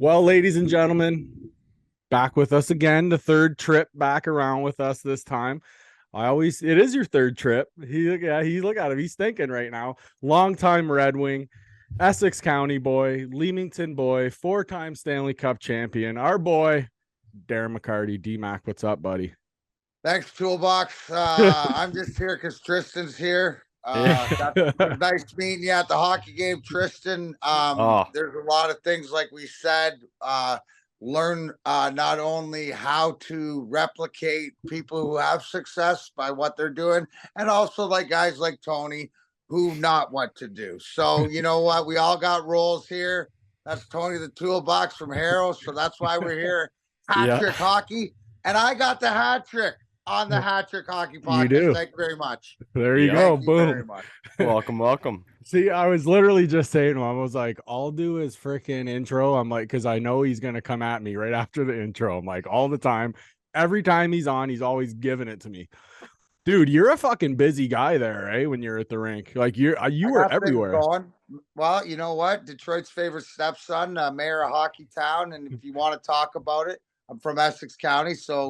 Well, ladies and gentlemen, back with us again. The third trip back around with us this time. It is your third trip. He look at him. He's thinking right now. Longtime Red Wing, Essex County boy, Leamington boy, 4-time Stanley Cup champion. Our boy, Darren McCarty. Dmac, what's up, buddy? Thanks, Toolbox. I'm just here because Tristan's here. It was nice meeting you at the hockey game, Tristan. Oh, There's a lot of things, like we said, learn not only how to replicate people who have success by what they're doing, and also like guys like Tony who not what to do. So you know what? We all got roles here. That's Tony the Toolbox from Harrow. So that's why we're here. Hat yeah, trick hockey. And I got the hat trick on the Hat Trick Hockey you Podcast. do. Thank you very much. There you Yeah. go. Thank you very Boom. much. Welcome, welcome. See, I was literally just saying to him, I was like, I'll do his freaking intro. I'm like, because I know he's going to come at me right after the intro. I'm like, all the time. Every time he's on, he's always giving it to me. Dude, you're a fucking busy guy there, right? When you're at the rink. Like, you I were got things everywhere. going. Well, you know what? Detroit's favorite stepson, mayor of Hockey Town. And if you want to talk about it, I'm from Essex County. So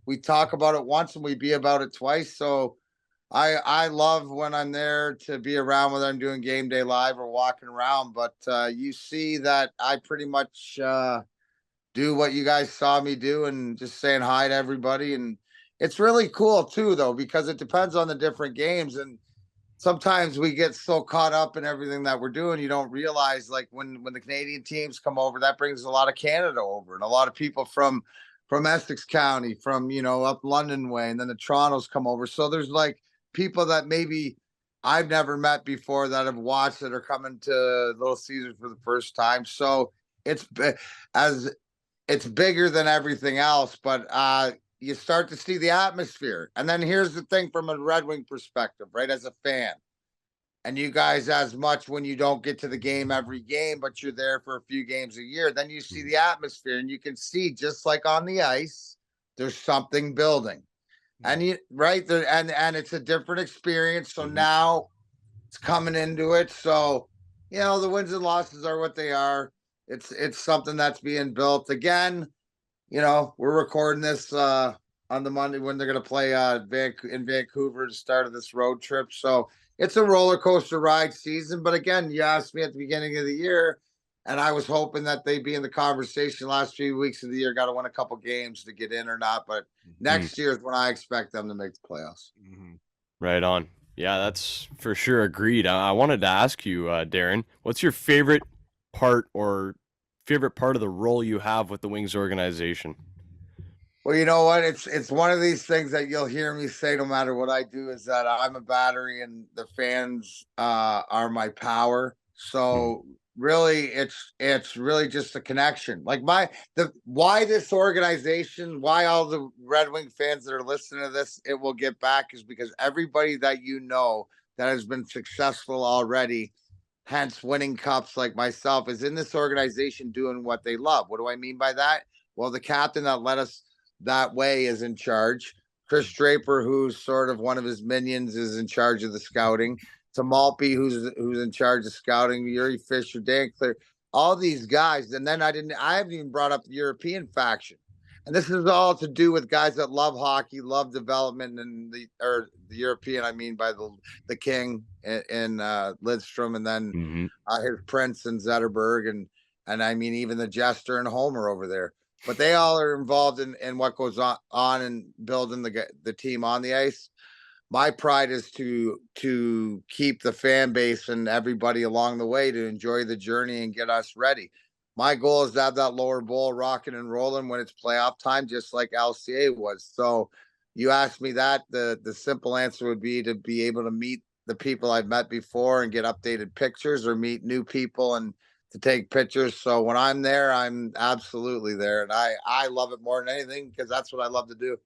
we talk about it once and we be about it twice. So I love when I'm there to be around, whether I'm doing game day live or walking around. But you see that I pretty much do what you guys saw me do and just saying hi to everybody. And it's really cool too, though, because it depends on the different games. And sometimes we get so caught up in everything that we're doing, you don't realize, like when the Canadian teams come over, that brings a lot of Canada over and a lot of people from Essex County, from up London way, and then the Torontos come over. So there's like people that maybe I've never met before that have watched that are coming to Little Caesars for the first time. So it's as it's bigger than everything else, but you start to see the atmosphere. And then here's the thing from a Red Wing perspective, right? As a fan, and you guys as much when you don't get to the game every game, but you're there for a few games a year, then you see the atmosphere and you can see, just like on the ice, there's something building. And you right there, and it's a different experience. So now it's coming into it. So, the wins and losses are what they are. It's something that's being built again. We're recording this on the Monday when they're going to play in Vancouver to start of this road trip. So it's a roller coaster ride season. But again, you asked me at the beginning of the year, and I was hoping that they'd be in the conversation last few weeks of the year. Got to win a couple games to get in or not. But next year is when I expect them to make the playoffs. Right on. Yeah, that's for sure agreed. I wanted to ask you, Darren, what's your favorite part of the role you have with the Wings organization? Well, you know what? It's one of these things that you'll hear me say no matter what I do, is that I'm a battery and the fans are my power. So really it's really just a connection. Like why this organization, why all the Red Wing fans that are listening to this, it will get back, is because everybody that that has been successful already, hence winning cups like myself, is in this organization doing what they love. What do I mean by that? Well, the captain that led us that way is in charge. Chris Draper, who's sort of one of his minions, is in charge of the scouting. Tamalpi, who's in charge of scouting. Yuri Fisher, Dan Clear, all these guys. And then I haven't even brought up the European faction. And this is all to do with guys that love hockey, love development, and the European, I mean, by the King and Lidstrom, and then his Prince and Zetterberg, and I mean even the Jester and Homer over there. But they all are involved in what goes on and building the team on the ice. My pride is to keep the fan base and everybody along the way to enjoy the journey and get us ready. My goal is to have that lower bowl rocking and rolling when it's playoff time, just like LCA was. So you asked me that, the simple answer would be to be able to meet the people I've met before and get updated pictures, or meet new people and to take pictures. So when I'm there, I'm absolutely there. And I love it more than anything, because that's what I love to do.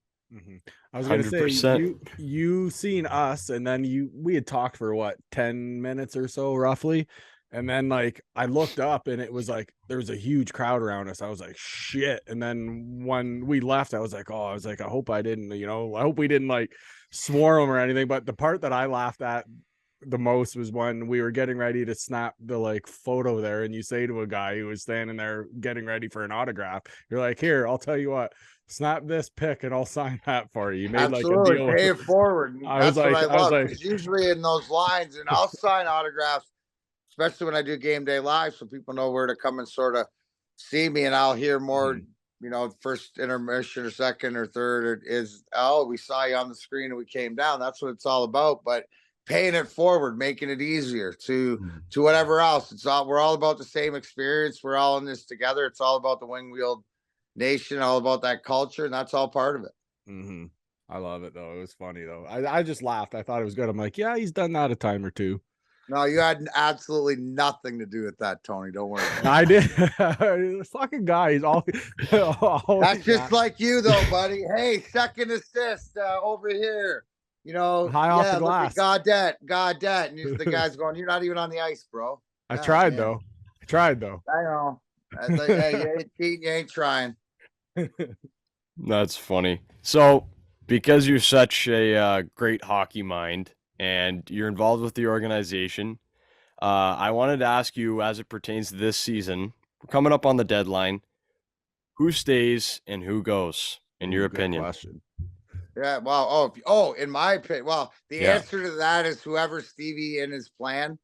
I was gonna say 100%. you seen us, and then we had talked for what, 10 minutes or so roughly, and then like I looked up and it was like there was a huge crowd around us. I was like, shit. And then when we left, I was like, I hope I didn't, I hope we didn't like swarm them or anything. But the part that I laughed at the most was when we were getting ready to snap the like photo there, and you say to a guy who was standing there getting ready for an autograph, you're like, "Here, I'll tell you what, snap this pic and I'll sign that for you." You made like a Absolutely. deal. Pay it forward. That's what I I was love. like, Because usually in those lines, and I'll sign autographs, especially when I do game day live, so people know where to come and sort of see me, and I'll hear more. You know, first intermission or second or third is, oh, we saw you on the screen and we came down. That's what it's all about. But paying it forward, making it easier to whatever else. We're all about the same experience. We're all in this together. It's all about the wing wheel nation, all about that culture, and that's all part of it. I love it though. It was funny though. I just laughed. I thought it was good. I'm like, yeah, he's done that a time or two. No, you had absolutely nothing to do with that, Tony. Don't worry. I did. The fucking guy. He's always That's just like you, though, buddy. Hey, second assist over here. You know, high off the glass. Goddamn. And the guy's going, "You're not even on the ice, bro." I tried though. I know. I was like, hey, you ain't cheating, you ain't trying. That's funny. So, because you're such a great hockey mind, and you're involved with the organization, I wanted to ask you, as it pertains to this season, we're coming up on the deadline, who stays and who goes, in your opinion? Question. Yeah, well, in my opinion, well, the answer to that is whoever Stevie in his plan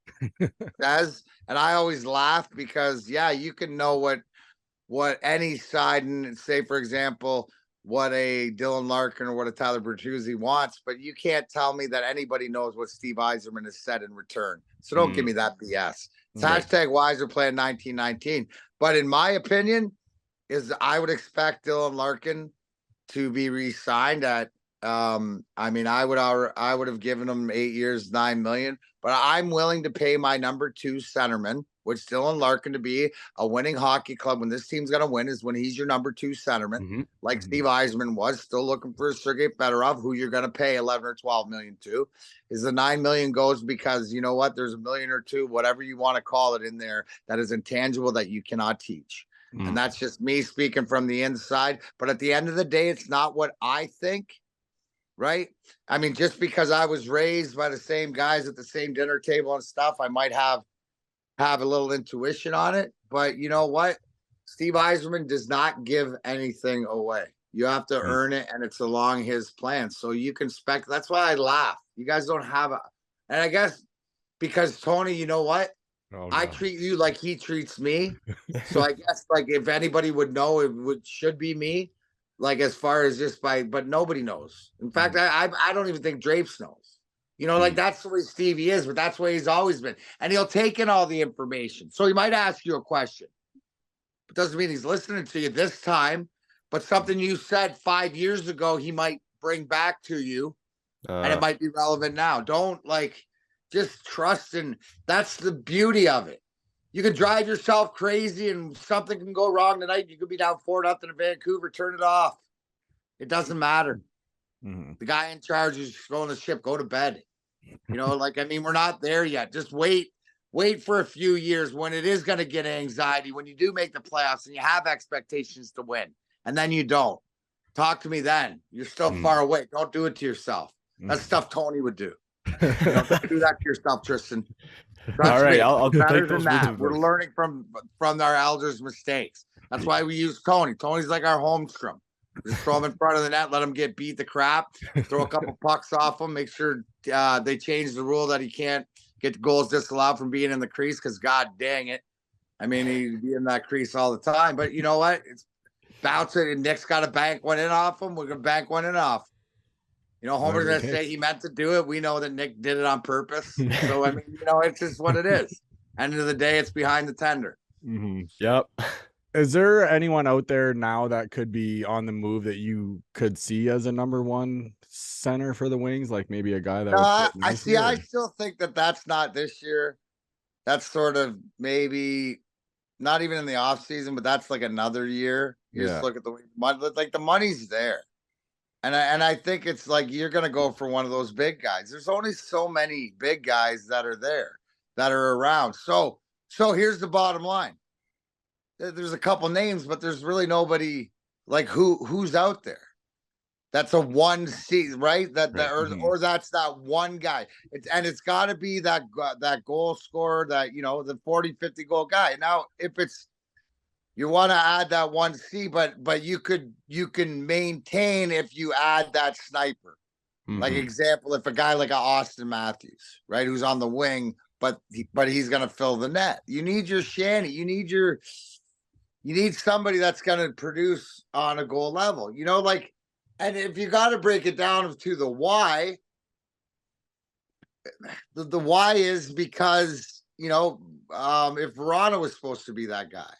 says. And I always laugh because, you can know what any side, and say, for example, what a Dylan Larkin or what a Tyler Bertuzzi wants, but you can't tell me that anybody knows what Steve Yzerman has said in return. So don't give me that BS. It's hashtag Yzer plan 1919. But in my opinion, I would expect Dylan Larkin to be re-signed at, I would have given him 8 years, $9 million, but I'm willing to pay my number 2 centerman, which Dylan Larkin, to be a winning hockey club when this team's going to win is when he's your number 2 centerman, like Steve Yzerman was, still looking for Sergei Fedorov, who you're going to pay 11 or 12 million to. Is the 9 million goes because, you know what, there's $1 million or $2 million, whatever you want to call it, in there that is intangible that you cannot teach. And that's just me speaking from the inside. But at the end of the day, it's not what I think, right? I mean, just because I was raised by the same guys at the same dinner table and stuff, I might have a little intuition on it. But you know what? Steve Yzerman does not give anything away. You have to earn it, and it's along his plan. So you can spec. That's why I laugh. You guys don't have and I guess because Tony, you know what? Oh, no. I treat you like he treats me. So I guess, like, if anybody would know, should be me. Like, as far as just but nobody knows. In fact, I don't even think Drapes knows. You know, like, that's the way Stevie is, but that's the way he's always been. And he'll take in all the information. So he might ask you a question. It doesn't mean he's listening to you this time, but something you said 5 years ago, he might bring back to you, and it might be relevant now. Don't, just trust, and that's the beauty of it. You can drive yourself crazy and something can go wrong tonight. You could be down 4-0 in Vancouver, turn it off. It doesn't matter. The guy in charge is throwing the ship, go to bed. You know, we're not there yet. Just wait for a few years when it is going to get anxiety, when you do make the playoffs and you have expectations to win, and then you don't. Talk to me then. You're still far away. Don't do it to yourself. That's stuff Tony would do. Don't do that to yourself, Tristan. All right, I'll better than that. We're learning from our elders' mistakes. That's why we use Tony. Tony's like our Holmstrom. Just throw him in front of the net, let him get beat the crap, throw a couple pucks off him, make sure they change the rule that he can't get goals disallowed from being in the crease, because God dang it. I mean, he'd be in that crease all the time. But you know what? It's bounce it, and Nick's got to bank one in off him. We're going to bank one in off. You know, Homer's going to say he meant to do it. We know that Nick did it on purpose. So, I mean, you know, it's just what it is. End of the day, it's behind the tender. Yep. Is there anyone out there now that could be on the move that you could see as a number 1 center for the Wings? Like maybe a guy that I still think that that's not this year. That's sort of maybe not even in the off season, but that's like another year. You just look at the money's there. And I think it's like you're going to go for one of those big guys. There's only so many big guys that are there, that are around. So here's the bottom line. There's a couple names, but there's really nobody like who's out there that's a 1C, right? Right. Or that's that one guy. It's got to be that goal scorer, that the 40, 50 goal guy. Now, if it's you want to add that 1C, but you can maintain if you add that sniper. Like example, if a guy like a Austin Matthews, right, who's on the wing, but he's gonna fill the net. You need your Shanny. You need somebody that's gonna produce on a goal level. And if you got to break it down to the why, the why is because if Verano was supposed to be that guy,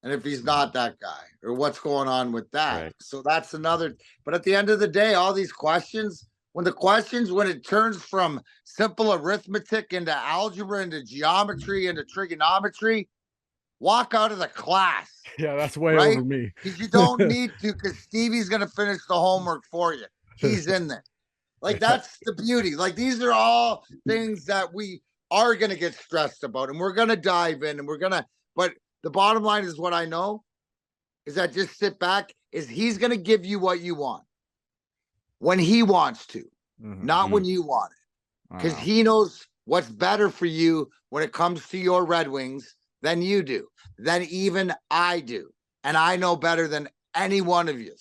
and if he's not that guy, or what's going on with that. Right. So that's another. But at the end of the day, all these questions, when it turns from simple arithmetic into algebra, into geometry, into trigonometry, walk out of the class. Yeah, that's way over me. Because you don't need to, because Stevie's going to finish the homework for you. He's in there. Like, that's the beauty. Like, these are all things that we are going to get stressed about, and we're going to dive in, and but the bottom line is, what I know is that just sit back, is he's going to give you what you want when he wants to, not when you want it. Because he knows what's better for you when it comes to your Red Wings than you do, than even I do. And I know better than any one of you.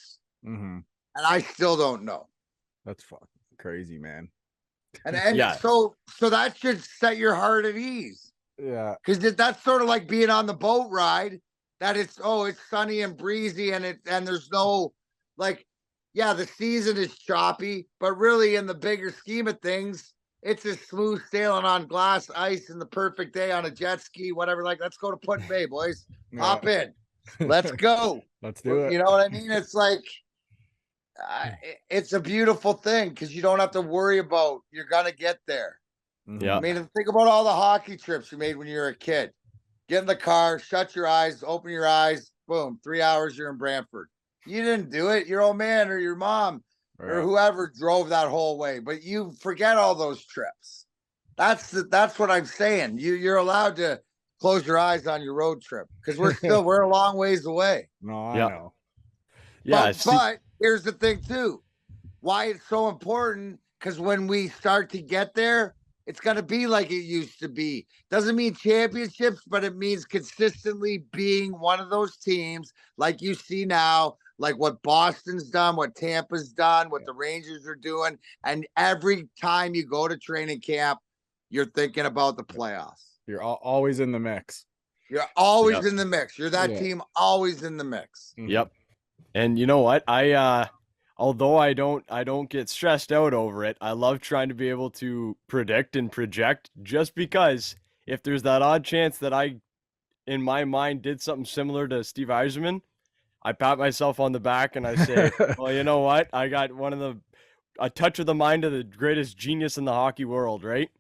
And I still don't know. That's fucking crazy, man. And yeah. So that should set your heart at ease. Yeah. Because that's sort of like being on the boat ride, that it's sunny and breezy, and there's no, like, yeah, the season is choppy, but really in the bigger scheme of things, it's a smooth sailing on glass ice in the perfect day on a jet ski, whatever. Like, let's go to Put Bay, boys. Hop in. Let's go. Let's do it. You know what I mean? It's like, it's a beautiful thing, because you don't have to worry about, you're going to get there. Yeah. I mean, think about all the hockey trips you made when you were a kid. Get in the car, shut your eyes, open your eyes, boom, 3 hours, you're in Brantford. You didn't do it. Your old man or your mom or whoever drove that whole way, but you forget all those trips. That's what I'm saying. You're allowed to close your eyes on your road trip, because we're a long ways away. No, I know. Yeah. But here's the thing too, why it's so important, because when we start to get there, it's going to be like it used to be. Doesn't mean championships, but it means consistently being one of those teams like you see now, like what Boston's done, what Tampa's done, what the Rangers are doing. And every time you go to training camp, you're thinking about the playoffs. You're always in the mix. You're always in the mix. You're that team always in the mix. Yep. And you know what? Although I don't get stressed out over it, I love trying to be able to predict and project, just because if there's that odd chance that I, in my mind, did something similar to Steve Yzerman, I pat myself on the back and I say, well, you know what? I got a touch of the mind of the greatest genius in the hockey world, right?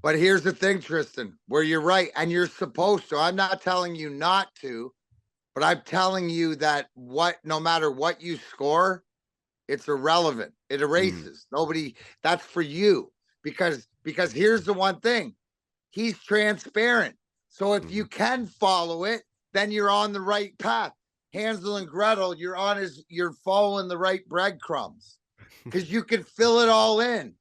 But here's the thing, Tristan, where you're right, and you're supposed to. I'm not telling you not to, but I'm telling you that no matter what you score, it's irrelevant. It erases. Nobody, that's for you. Because here's the one thing. He's transparent. So if you can follow it, then you're on the right path. Hansel and Gretel, you're following the right breadcrumbs, because you can fill it all in.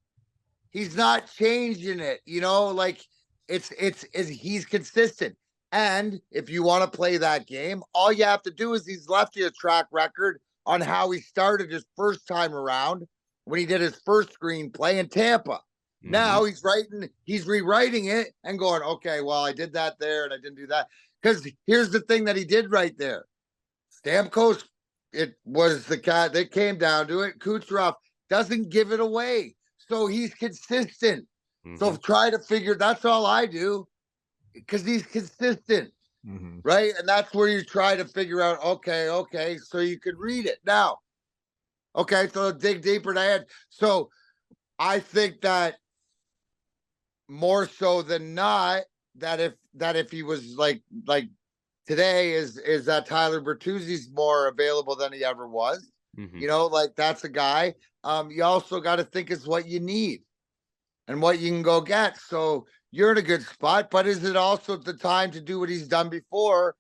He's not changing it, like he's consistent. And if you want to play that game, all you have to do is, he's left you a track record on how he started his first time around when he did his first screenplay in Tampa. Now he's rewriting it and going, okay, well, I did that there and I didn't do that. Because here's the thing that he did right there. Stamkos, it was the guy that came down to it. Kucherov doesn't give it away. So he's consistent. So try to figure, that's all I do, because he's consistent. Right. And that's where you try to figure out, okay, so you could read it now. Okay, so dig deeper to add. So I think that more so than not, that if he was like today, is that Tyler Bertuzzi's more available than he ever was. Like, that's a guy. You also got to think is what you need and what you can go get. So you're in a good spot, but is it also the time to do what he's done before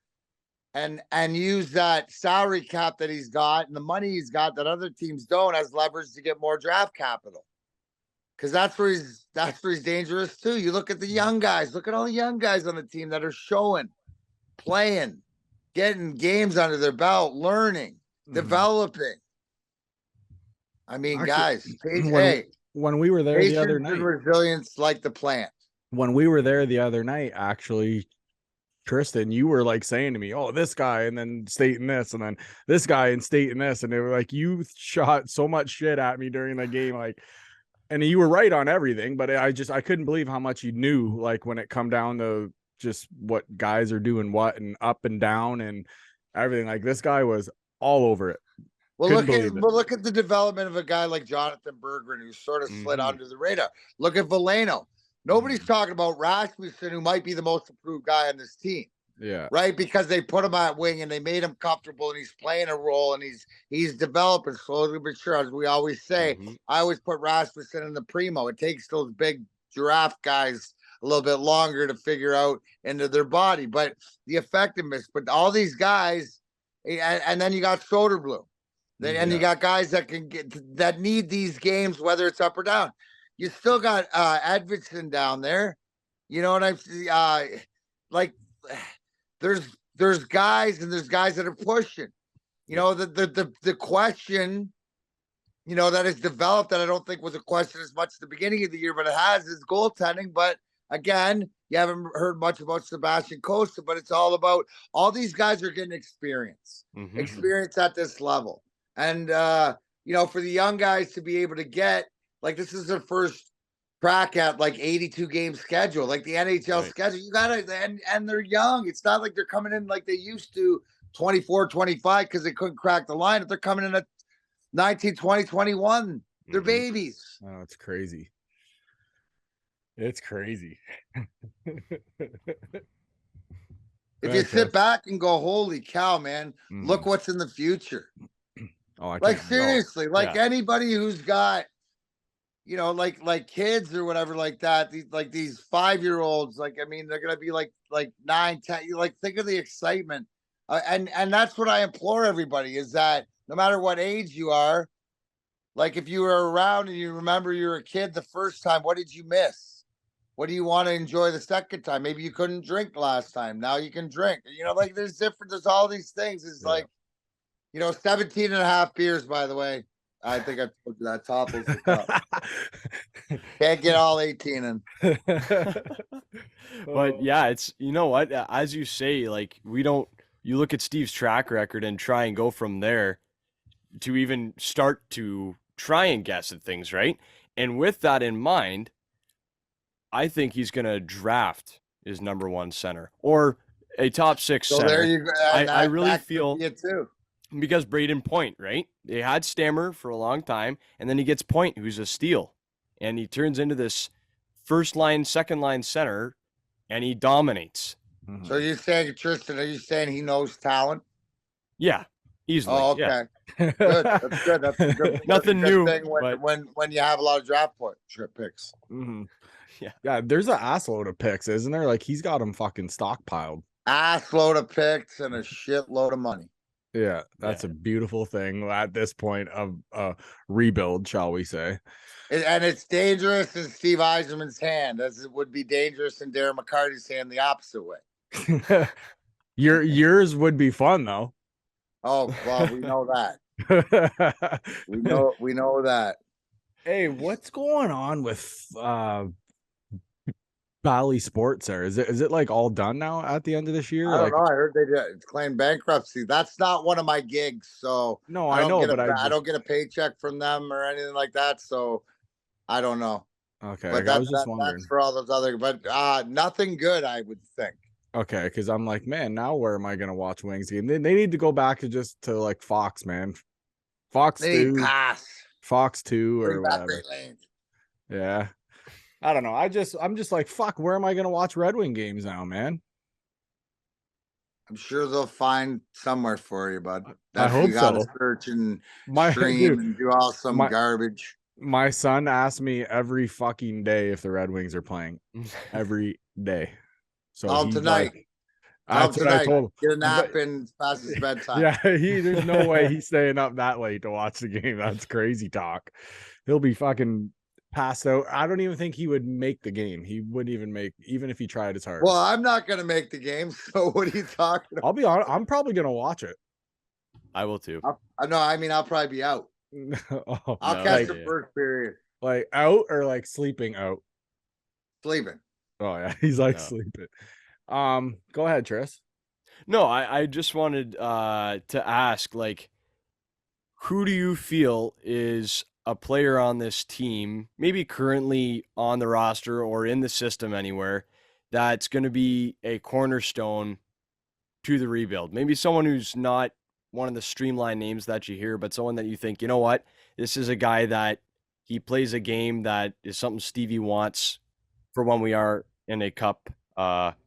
and use that salary cap that he's got and the money he's got that other teams don't as leverage to get more draft capital. Because that's where he's dangerous too. You look at the young guys. Look at all the young guys on the team that are showing, playing, getting games under their belt, learning, developing. I mean, Actually, guys, when we were there the other patience and night, resilience like the plant. when we were there the other night, actually, Tristan, you were like saying to me, "Oh, this guy," and then stating this, and then this guy and stating this, and they were like, you shot so much shit at me during the game, like, and you were right on everything, but I couldn't believe how much you knew, like when it come down to just what guys are doing, what and up and down and everything. Like this guy was all over it. Well, look at the development of a guy like Jonathan Berggren, who sort of slid under the radar. Look at Veleno. Nobody's talking about Rasmussen, who might be the most improved guy on this team. Yeah. Right. Because they put him at wing and they made him comfortable and he's playing a role and he's developing slowly but sure. As we always say, I always put Rasmussen in the primo. It takes those big giraffe guys a little bit longer to figure out into their body, but the effectiveness, but all these guys, and then you got Soderblom. And you got guys that that need these games, whether it's up or down. You still got Edvinsson down there. You know what I'm like? There's guys and there's guys that are pushing. You know, the question, you know, that has developed that I don't think was a question as much at the beginning of the year, but it has is goaltending. But again, you haven't heard much about Sebastian Costa, but it's all about all these guys are getting experience at this level. And, you know, for the young guys to be able to get, like, this is their first crack at, like, 82 game schedule, like the NHL schedule. You got to, and they're young. It's not like they're coming in like they used to 24, 25 because they couldn't crack the line. If they're coming in at 19, 20, 21, they're babies. Oh, it's crazy. It's crazy. If you sit back and go, holy cow, man, look what's in the future. Oh, like seriously, like anybody who's got, you know, like kids or whatever like that, these 5-year-olds, like, I mean, they're gonna be like 9, 10. You like think of the excitement, and that's what I implore everybody is that no matter what age you are, like if you were around and you remember you were a kid the first time, what did you miss? What do you want to enjoy the second time? Maybe you couldn't drink last time. Now you can drink. You know, like there's all these things. It's like, you know, 17 and a half beers, by the way. I think I told you that topples the cup. Can't get all 18 in. But yeah, it's, you know what, as you say, like you look at Steve's track record and try and go from there to even start to try and guess at things, right? And with that in mind, I think he's going to draft his number 1 center or a top 6 center. There you go. I really feel it too. Because Braden Point, right? They had Stammer for a long time, and then he gets Point, who's a steal. And he turns into this first line, second line center, and he dominates. So you're saying, Tristan, are you saying he knows talent? Yeah, easily. Oh, okay. Yeah. Good. That's good. That's a good Nothing new. Thing when you have a lot of draft picks. Yeah, there's an assload of picks, isn't there? Like he's got them fucking stockpiled. Assload of picks and a shitload of money. Yeah, that's a beautiful thing at this point of rebuild, shall we say. And it's dangerous in Steve Yzerman's hand, as it would be dangerous in Darren McCarty's hand the opposite way. Yours would be fun, though. Oh, well, we know that. we know that. Hey, what's going on with Bally Sports there? Is it like all done now at the end of this year? I don't know. I heard they did claim bankruptcy. That's not one of my gigs, so no, I know, but I don't get a paycheck from them or anything like that, so I don't know. Okay, but I was just wondering. That's for all those other, but nothing good, I would think. Okay, because I'm like, man, now where am I gonna watch Wings game? They need to go back to like Fox, man. Fox 2, Fox 2 or whatever. Yeah. I don't know. I'm just like, fuck, where am I going to watch Red Wing games now, man? I'm sure they'll find somewhere for you, bud. I hope you gotta so. Search and stream and do all some garbage. My son asks me every fucking day if the Red Wings are playing. Every day. So tonight. That's what I told him. Get a nap in past his bedtime. Yeah, there's no way he's staying up that late to watch the game. That's crazy talk. He'll be fucking passed out. I don't even think he would make the game. He wouldn't even make, even if he tried his hardest. Well, I'm not going to make the game, so what are you talking about? I'll be honest, I'm probably going to watch it. I will too. I'll probably be out. I'll catch the first period. Like out or like sleeping out? Sleeping. Oh yeah, he's like sleeping. Go ahead, Tris. No, I just wanted to ask, like, who do you feel is a player on this team, maybe currently on the roster or in the system anywhere, that's going to be a cornerstone to the rebuild? Maybe someone who's not one of the streamlined names that you hear, but someone that you think, you know what, this is a guy that he plays a game that is something Stevie wants for when we are in a cup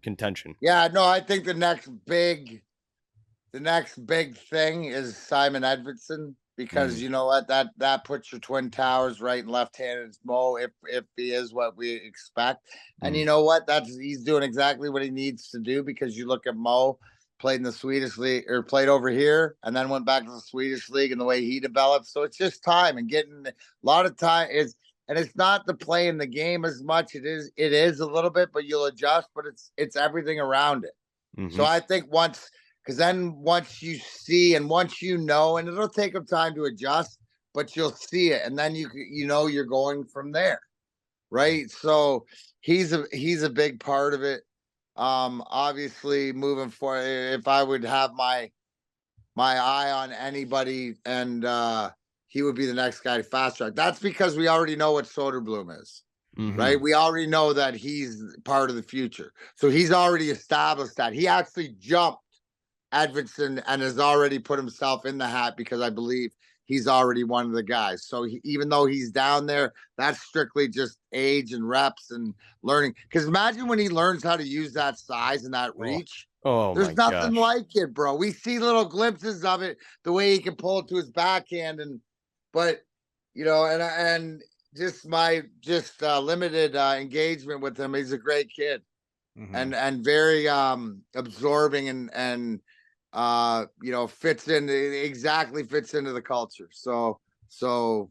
contention. Yeah, no, I think the next big thing is Simon Edvinsson, because you know what, that puts your Twin Towers right and left-handed Mo if he is what we expect. And you know what, he's doing exactly what he needs to do, because you look at Mo, played in the Swedish league, or played over here and then went back to the Swedish league, and the way he developed. So it's just time and getting a lot of time and it's not the play in the game as much. It is a little bit, but you'll adjust, but it's everything around it. So I think once you see and once you know, and it'll take him time to adjust, but you'll see it, and then you know you're going from there, right? So he's a big part of it. Obviously moving forward, if I would have my eye on anybody, and he would be the next guy to fast track. That's because we already know what Soderblom is, right? We already know that he's part of the future. So he's already established that. He actually jumped Edvinsson and has already put himself in the hat, because I believe he's already one of the guys. So even though he's down there, that's strictly just age and reps and learning. Because imagine when he learns how to use that size and that reach. There's nothing like it, bro. We see little glimpses of it, the way he can pull it to his backhand, but you know, and just limited engagement with him. He's a great kid, and very absorbing and you know, fits into the culture. So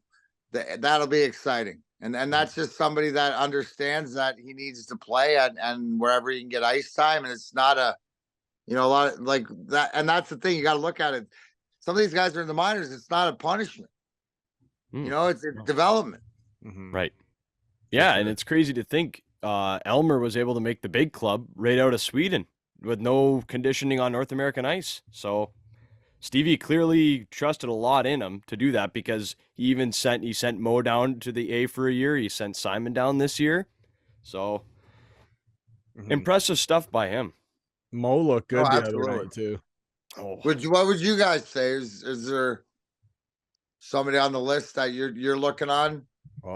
that'll be exciting. And that's just somebody that understands that he needs to play and wherever he can get ice time. And it's not a lot of, like that. And that's the thing, you got to look at it. Some of these guys are in the minors. It's not a punishment. You know, it's development. Right. Yeah. And it's crazy to think Elmer was able to make the big club right out of Sweden with no conditioning on North American ice. So Stevie clearly trusted a lot in him to do that, because he sent Mo down to the A for a year. He sent Simon down this year. So impressive stuff by him. Mo looked good the other night too. What would you guys say? Is there somebody on the list that you're looking on? Who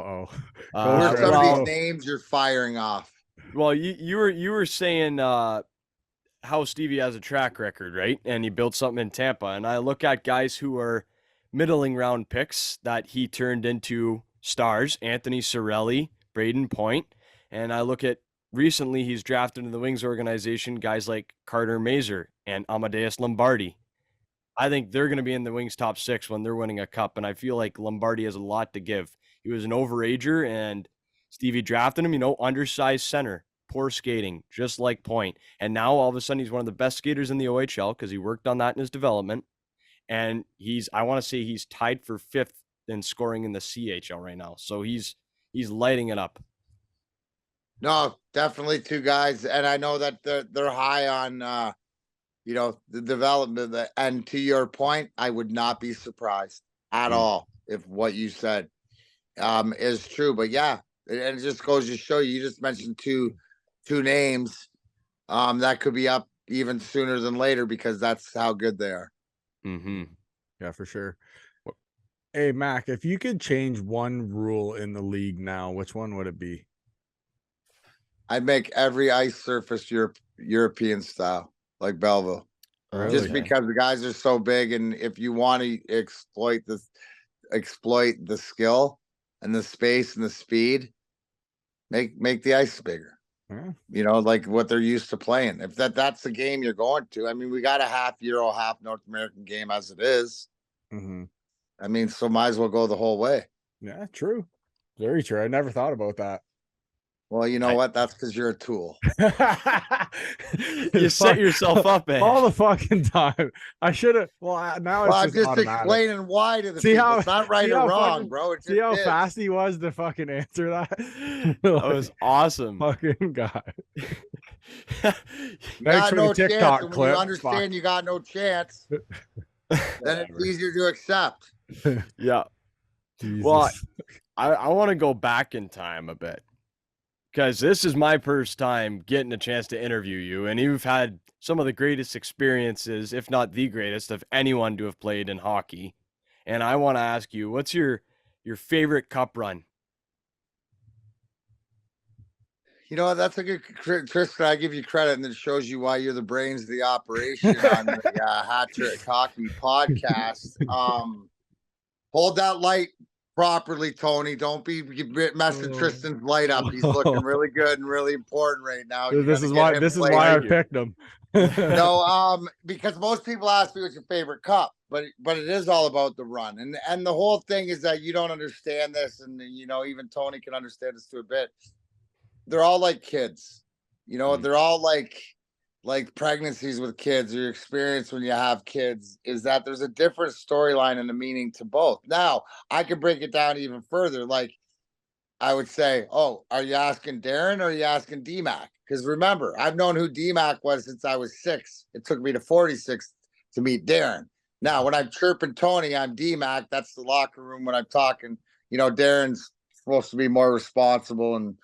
are some of these names you're firing off? Well, you were saying how Stevie has a track record, right? And he built something in Tampa. And I look at guys who are middling round picks that he turned into stars: Anthony Cirelli, Braden Point. And I look at recently he's drafted into the Wings organization guys like Carter Mazer and Amadeus Lombardi. I think they're going to be in the Wings top 6 when they're winning a cup. And I feel like Lombardi has a lot to give. He was an overager, and Stevie drafted him, undersized center, poor skating, just like Point. And now all of a sudden he's one of the best skaters in the OHL because he worked on that in his development. And I want to say he's tied for 5th in scoring in the CHL right now. So he's lighting it up. No, definitely 2 guys. And I know that they're high on, the development. And to your point, I would not be surprised at all if what you said is true. But yeah, and it just goes to show you just mentioned two names that could be up even sooner than later, because that's how good they are. Yeah, for sure. Hey, Mac, if you could change one rule in the league now, which one would it be? I'd make every ice surface European style, like Belleville. Really? Just because the guys are so big, and if you want to exploit the skill and the space and the speed, make the ice bigger. you know, like what they're used to playing. If that's the game you're going to, I mean, we got a half Euro, half North American game as it is. I mean, so might as well go the whole way. Yeah, true. Very true. I never thought about that. Well, you know what? That's because you're a tool. You set yourself up, man. All the fucking time. I should have. Well, now it's I'm just automatic. explaining why to the See people. how It's not right or wrong, bro. It's see how fast he was to fucking answer that. That was awesome. Fucking guy. You got no TikTok chance. clip. When you understand you got no chance, then it's easier to accept. Yeah. Jesus. Well, I want to go back in time a bit, because this is my first time getting a chance to interview you, and you've had some of the greatest experiences, if not the greatest, of anyone to have played in hockey. And I want to ask you, what's your favorite cup run? You know, that's a good, Tristan. I give you credit, and it shows you why you're the brains of the operation on the Hat Trick Hockey podcast. Hold that light properly, Tony. Don't be messing Tristan's light up. He's looking really good and really important right now. This is why I picked him. No, because most people ask me what's your favorite cup, but it is all about the run, and the whole thing is that you don't understand this, and you know, even Tony can understand this to a bit. They're all like kids, you know. They're all like pregnancies with kids, or your experience when you have kids, is that there's a different storyline and a meaning to both. Now, I could break it down even further. Like, I would say, oh, are you asking Darren or are you asking Dmac? Because remember, I've known who Dmac was since I was 6. It took me to 46 to meet Darren. Now, when I'm chirping Tony, I'm Dmac. That's the locker room when I'm talking. You know, Darren's supposed to be more responsible and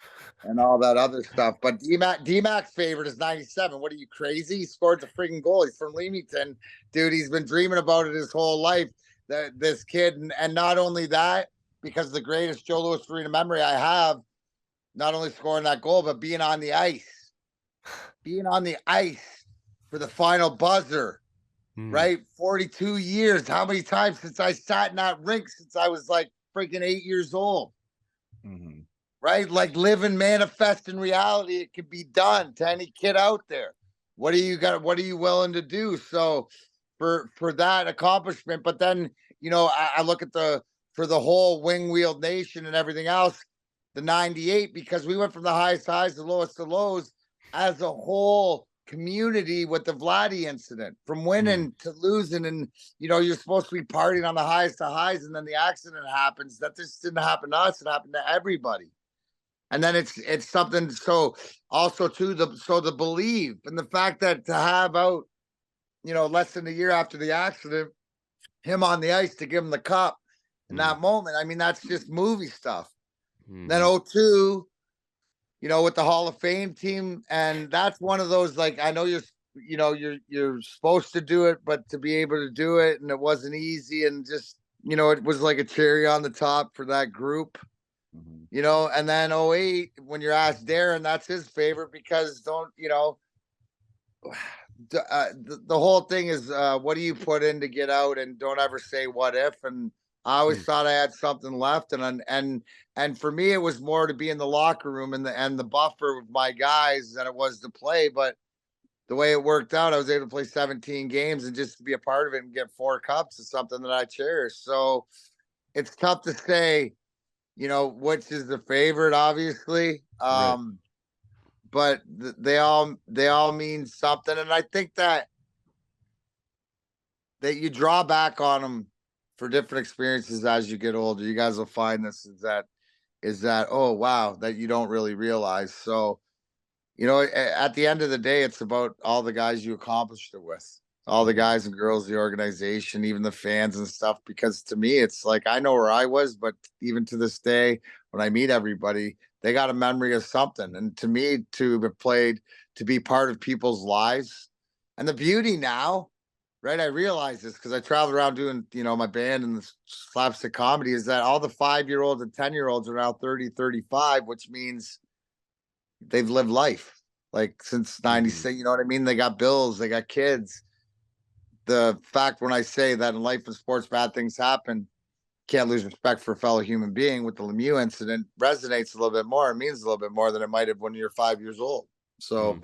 all that other stuff. But Dmac's favorite is 97. What are you, crazy? He scored the freaking goal. He's from Leamington. Dude, he's been dreaming about it his whole life, this kid. And not only that, because the greatest Joe Louis Arena memory I have, not only scoring that goal, but being on the ice. Being on the ice for the final buzzer, right? 42 years. How many times since I sat in that rink since I was like freaking 8 years old? Right? Like, live and manifest in reality. It can be done to any kid out there. What do you got? What are you willing to do? So for that accomplishment, but then, you know, I look at for the whole wing wheeled nation and everything else, the 98, because we went from the highest highs to lowest to lows as a whole community with the Vladdy incident, from winning to losing. And, you know, you're supposed to be partying on the highest to highs, and then the accident happens. That just didn't happen to us. It happened to everybody. And then it's something. So also too, the belief and the fact that to have out, you know, less than a year after the accident, him on the ice to give him the cup in that moment. I mean, that's just movie stuff. Then 02, you know, with the Hall of Fame team, and that's one of those, like, I know you're supposed to do it, but to be able to do it, and it wasn't easy, and just, you know, it was like a cherry on the top for that group. You know, and then 08, when you're asked Darren, that's his favorite, because the whole thing is, what do you put in to get out, and don't ever say what if. And I always thought I had something left, and for me, it was more to be in the locker room and the buffer with my guys than it was to play. But the way it worked out, I was able to play 17 games, and just to be a part of it and get 4 cups is something that I cherish. So it's tough to say, you know, which is the favorite, obviously. Right. But they all mean something. And I think that you draw back on them for different experiences as you get older. You guys will find this is that, oh, wow, that you don't really realize. So, you know, at the end of the day, it's about all the guys you accomplished it with. All the guys and girls, the organization, even the fans and stuff, because to me, it's like, I know where I was, but even to this day, when I meet everybody, they got a memory of something. And to me, to have played, to be part of people's lives, and the beauty now, right? I realize this because I traveled around doing, you know, my band and the slapstick comedy, is that all the 5-year-olds and 10-year-olds are now 30, 35, which means they've lived life like since 96. You know what I mean? They got bills, they got kids. The fact when I say that in life and sports, bad things happen, can't lose respect for a fellow human being with the Lemieux incident resonates a little bit more. It means a little bit more than it might have when you're 5 years old. So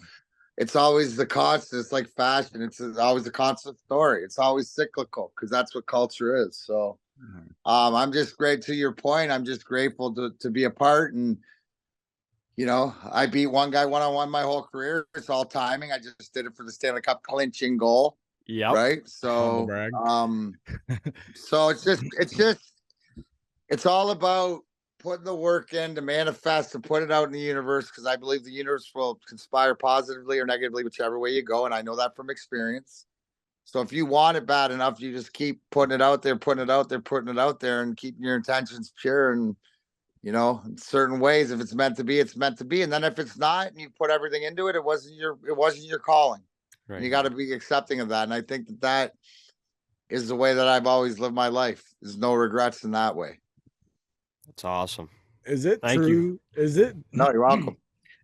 it's always the constant. It's like fashion. It's always a constant story. It's always cyclical because that's what culture is. So I'm just great to your point. I'm just grateful to be a part. And, you know, I beat one guy one-on-one my whole career. It's all timing. I just did it for the Stanley Cup clinching goal. Yeah. Right. So, so it's all about putting the work in to manifest and put it out in the universe. Cause I believe the universe will conspire positively or negatively, whichever way you go. And I know that from experience. So if you want it bad enough, you just keep putting it out there, putting it out there, putting it out there, and keeping your intentions pure. And, you know, in certain ways, if it's meant to be, it's meant to be. And then if it's not, and you put everything into it, it wasn't your calling. Right. And you got to be accepting of that. And I think that is the way that I've always lived my life. There's no regrets in that way. That's awesome. Is it Thank true? You. Is it? No, you're welcome.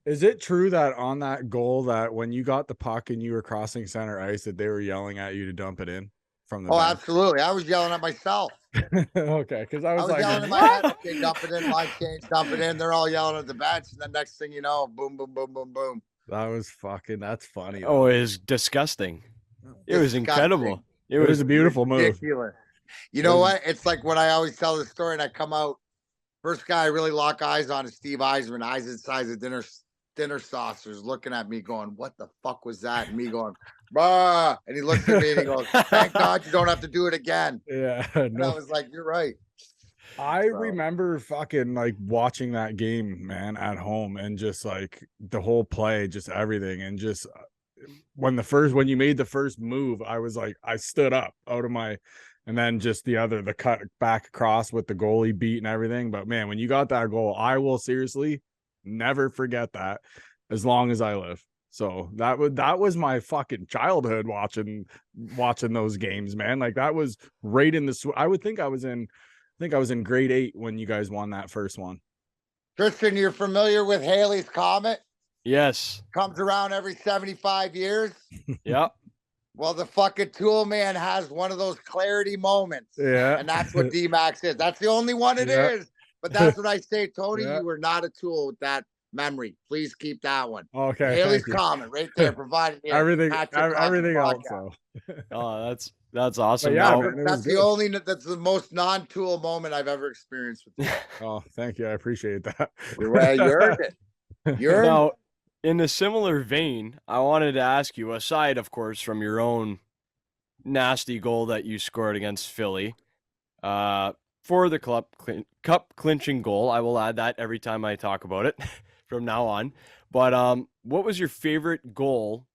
Is it true that on that goal that when you got the puck and you were crossing center ice that they were yelling at you to dump it in from the bench? Absolutely. I was yelling at myself. Okay, because I was like, yelling at my head, okay, dump it in, line change, dump it in. They're all yelling at the bench, and then next thing you know, boom, boom, boom, boom, boom. That's funny. Oh, it was disgusting. It was incredible. It was a beautiful ridiculous move. You know what? It's like when I always tell the story and I come out, first guy I really lock eyes on is Steve Eisman, eyes the size of dinner saucers, looking at me going, what the fuck was that? And me going, bah. And he looks at me and he goes, thank God you don't have to do it again. Yeah. And I was like, you're right. I remember fucking like watching that game, man, at home, and just like the whole play, just everything. And just when you made the first move, I was like, I stood up out of my, and then just the cut back across with the goalie beat and everything. But man, when you got that goal, I will seriously never forget that as long as I live. So that was my fucking childhood watching those games, man. Like that was right in the, I think I was in grade 8 when you guys won that first one. Tristan, you're familiar with Halley's Comet? Yes. Comes around every 75 years. Yep. Well, the fucking tool man has one of those clarity moments. Yeah. And that's what Dmac is. That's the only one it is. But that's what I say, Tony. You were not a tool with that memory. Please keep that one. Okay. Haley's Comet right there, provided everything else. So. Oh, that's awesome. Yeah, that's the most non-tool moment I've ever experienced with you. Oh, thank you. I appreciate that. You earned it. Now, in a similar vein, I wanted to ask you, aside, of course, from your own nasty goal that you scored against Philly, for the cup clinching goal, I will add that every time I talk about it from now on. But what was your favorite goal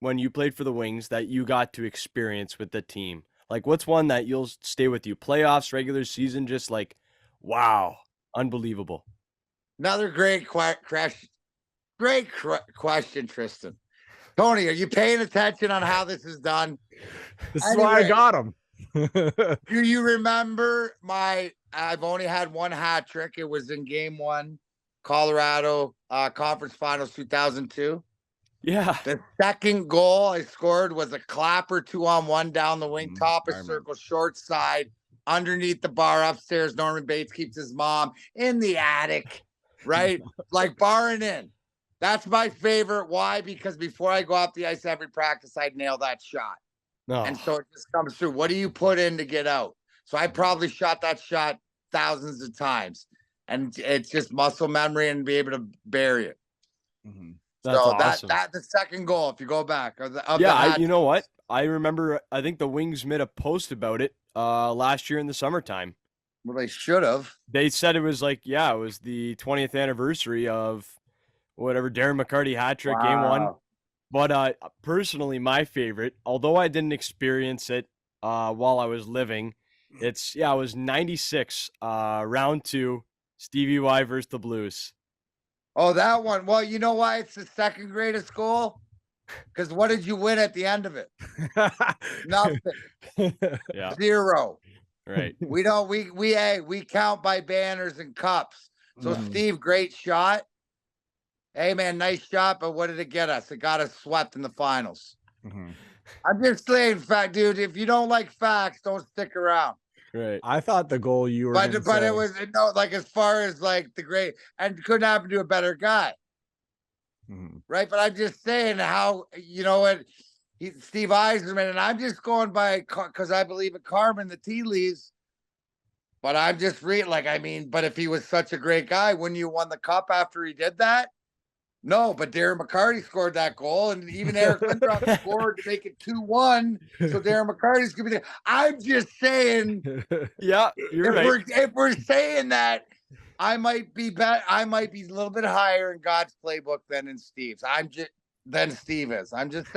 when you played for the Wings that you got to experience with the team? Like, what's one that you'll stay with you? Playoffs, regular season, just like, wow, unbelievable. Another great question, Tristan. Tony, are you paying attention on how this is done? This is why I got him. Do you remember I've only had one hat trick. It was in game 1, Colorado conference finals 2002. Yeah. The second goal I scored was a clapper 2-on-1 down the wing, top of circle, short side, underneath the bar upstairs. Norman Bates keeps his mom in the attic, right? Like barring in. That's my favorite. Why? Because before I go off the ice every practice, I'd nail that shot. No. And so it just comes through. What do you put in to get out? So I probably shot that shot thousands of times. And it's just muscle memory and be able to bury it. Mm-hmm. That's awesome. That's the second goal, if you go back. You know what? I remember, I think the Wings made a post about it last year in the summertime. Well, they should have. They said it was like, it was the 20th anniversary of whatever, Darren McCarty hat trick, game 1. But personally, my favorite, although I didn't experience it while I was living, it was 96, round 2, Stevie Y versus the Blues. Oh, that one. Well, you know why it's the second greatest goal? Because what did you win at the end of it? Nothing. Yeah. 0. Right. We count by banners and cups. So Steve, great shot. Hey man, nice shot, but what did it get us? It got us swept in the finals. Mm-hmm. I'm just saying, fact, dude. If you don't like facts, don't stick around. Right. I thought the goal you were But gonna say, it was no, like as far as like the great, and couldn't happen to a better guy, right? But I'm just saying how, you know what, Steve Yzerman, and I'm just going by because I believe in karma and the tea leaves. But I'm just reading, like, I mean, but if he was such a great guy, wouldn't you won the cup after he did that? No, but Darren McCarty scored that goal, and even Eric Lindros scored to make it 2-1. So Darren McCarty's gonna be there. I'm just saying, Yeah, you're right. if we're saying that, I might be I might be a little bit higher in God's playbook than in Steve's. Than Steve is. I'm just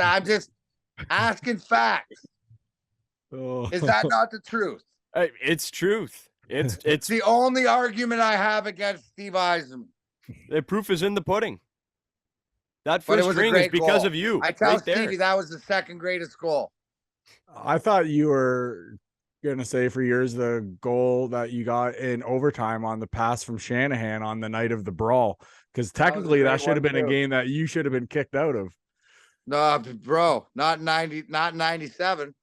asking facts. Is that not the truth? It's truth. It's the only argument I have against Steve Yzerman. The proof is in the pudding. That first ring is because of you. I tell right Stevie there. that was the second greatest goal. I thought you were gonna say for yours the goal that you got in overtime on the pass from Shanahan on the night of the brawl, because technically that should have been a game that you should have been kicked out of. No, bro, not 97.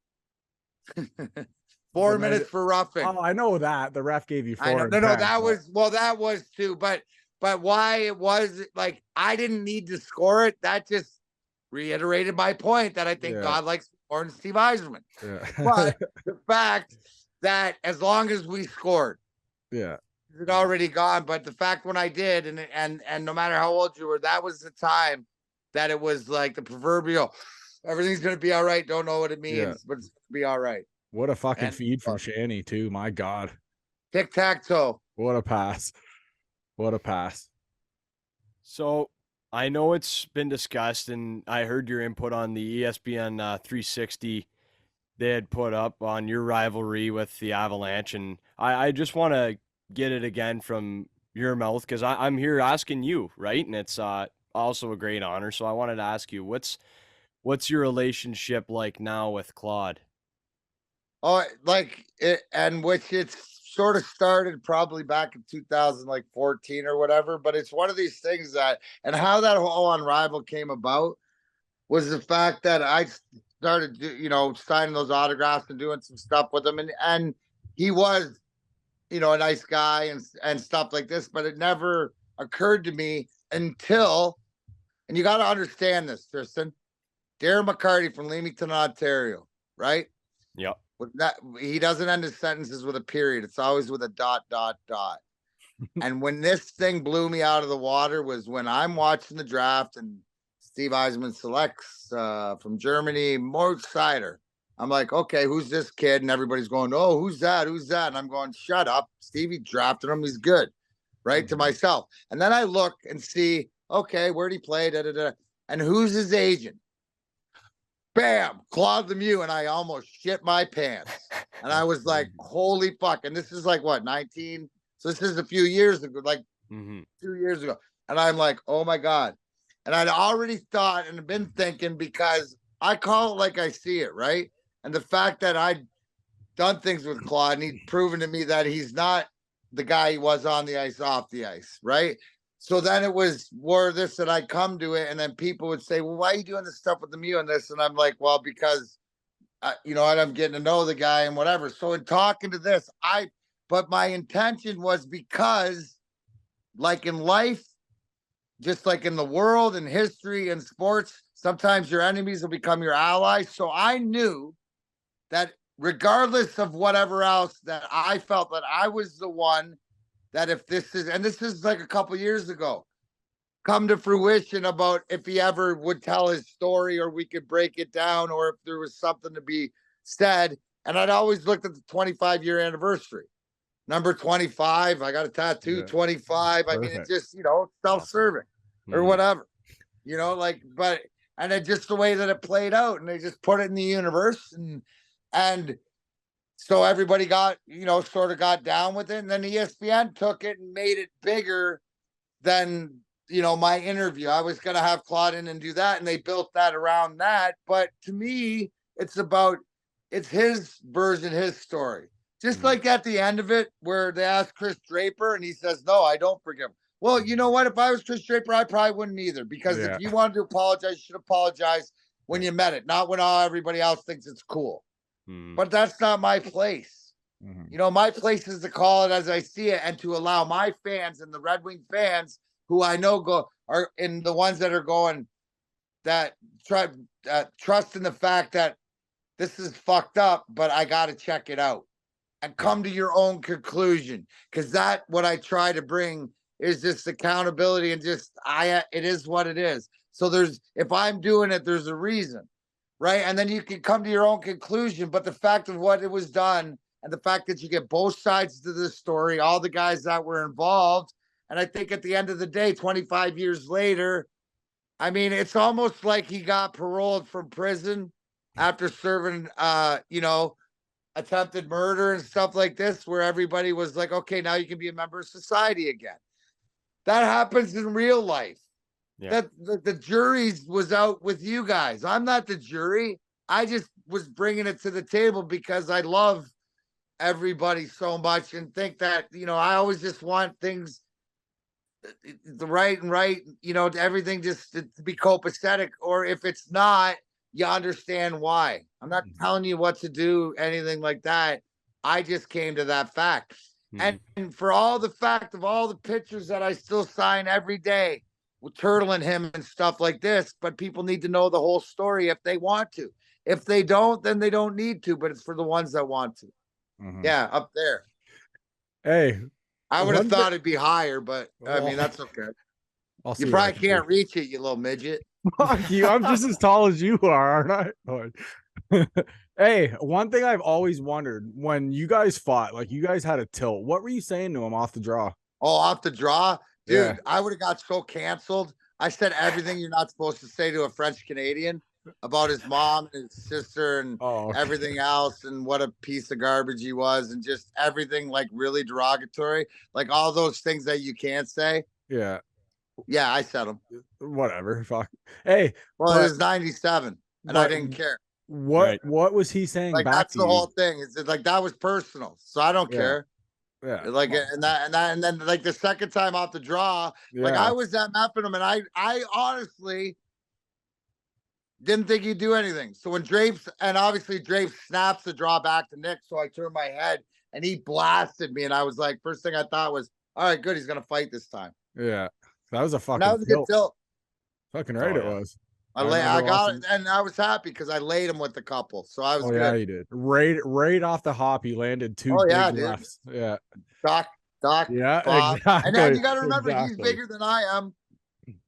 4 minutes for roughing. Oh, I know that the ref gave you 4. No, that was too, but why it was like I didn't need to score it. That just reiterated my point that I think God likes more than Steve Yzerman. Yeah. But the fact that as long as we scored, it already gone. But the fact when I did, and no matter how old you were, that was the time that it was like the proverbial, everything's gonna be all right. Don't know what it means, but it's gonna be all right. What a fucking feed from Shanny too. My God. Tic-tac-toe. What a pass. What a pass. So I know it's been discussed, and I heard your input on the ESPN 360 they had put up on your rivalry with the Avalanche, and I just want to get it again from your mouth because I'm here asking you, right? And it's also a great honor. So I wanted to ask you, what's your relationship like now with Claude? Oh, like it, and which it's sort of started probably back in 2014 or whatever, but it's one of these things that, and how that whole on Rival came about was the fact that I started, signing those autographs and doing some stuff with him, and he was, a nice guy and stuff like this, but it never occurred to me until, and you got to understand this, Tristan, Darren McCarty from Leamington, Ontario, right? Yep. With that, he doesn't end his sentences with a period. It's always with a ... And when this thing blew me out of the water was when I'm watching the draft and Steve Yzerman selects from Germany, Moritz Seider. I'm like, okay, who's this kid? And everybody's going, oh, who's that? Who's that? And I'm going, shut up. Stevie drafted him. He's good. Right? To myself. And then I look and see, okay, where'd he play? And who's his agent? Bam, Claude Lemieux, and I almost shit my pants. And I was like, holy fuck. And this is like what, 19? So this is a few years ago, like 2 years ago. And I'm like, oh my God. And I'd already thought and been thinking, because I call it like I see it, right? And the fact that I'd done things with Claude and he'd proven to me that he's not the guy he was on the ice, off the ice, right? So then it was more of this that I come to it, and then people would say, well, why are you doing this stuff with Lemieux and this? And I'm like, well, because, I'm getting to know the guy and whatever. So in talking to this, but my intention was because, like in life, just like in the world and history and sports, sometimes your enemies will become your allies. So I knew that regardless of whatever else, that I felt that I was the one that if this is like a couple years ago, come to fruition about if he ever would tell his story or we could break it down or if there was something to be said. And I'd always looked at the 25-year anniversary. Number 25, I got a tattoo, 25. I mean, it's just, self-serving or whatever, and it just the way that it played out, and they just put it in the universe. And so everybody got, sort of got down with it. And then ESPN took it and made it bigger than, my interview. I was going to have Claude in and do that. And they built that around that. But to me, it's his version, his story. Just like at the end of it, where they asked Chris Draper and he says, no, I don't forgive him. Well, you know what? If I was Chris Draper, I probably wouldn't either. Because if you wanted to apologize, you should apologize when you met it, not when everybody else thinks it's cool. But that's not my place. You know, my place is to call it as I see it and to allow my fans and the Red Wing fans who I know are in the ones that are going that trust in the fact that this is fucked up, but I got to check it out and come to your own conclusion. Cause what I try to bring is just accountability and just, it is what it is. So if I'm doing it, there's a reason, right? And then you can come to your own conclusion. But the fact of what it was done and the fact that you get both sides to this story, all the guys that were involved. And I think at the end of the day, 25 years later, I mean, it's almost like he got paroled from prison after serving, attempted murder and stuff like this, where everybody was like, okay, now you can be a member of society again. That happens in real life. Yeah. That the jury was out with you guys. I'm not the jury. I just was bringing it to the table because I love everybody so much and think that, I always just want things the right, everything just to be copacetic, or if it's not, you understand why. I'm not telling you what to do, anything like that. I just came to that fact. And for all the fact of all the pictures that I still sign every day with Turtle and him and stuff like this, but people need to know the whole story if they want to. If they don't, then they don't need to, but it's for the ones that want to. Yeah, up there. Hey, I would have thought it'd be higher, but I mean, that's okay. You probably can't reach it, you little midget. Fuck you. I'm just as tall as you are, aren't I? Hey, one thing I've always wondered, when you guys fought, like you guys had a tilt, what were you saying to him off the draw? Oh, off the draw? Dude, yeah. I would have got so canceled. I said everything you're not supposed to say to a French Canadian about his mom and his sister and everything else, and what a piece of garbage he was, and just everything like really derogatory, like all those things that you can't say. Yeah, I said them. Whatever. Fuck. Hey, well, it was 97, and I didn't care. What was he saying? Like back that's to the you? whole thing. It's like that was personal, so I don't care. Yeah, like and then like the second time off the draw, like I was at Meppenham, and I honestly didn't think he'd do anything. So when Drapes snaps the draw back to Nick, so I turned my head and he blasted me, and I was like, first thing I thought was, all right, good, he's gonna fight this time. Yeah, that was a fucking. That was a good tilt. Fucking right, it was. I got it, and I was happy because I laid him with the couple, so I was good. Yeah, you did. Right off the hop, he landed two big lefts. Yeah. Doc. Yeah, Bob. Exactly. And then you got to remember, he's bigger than I am,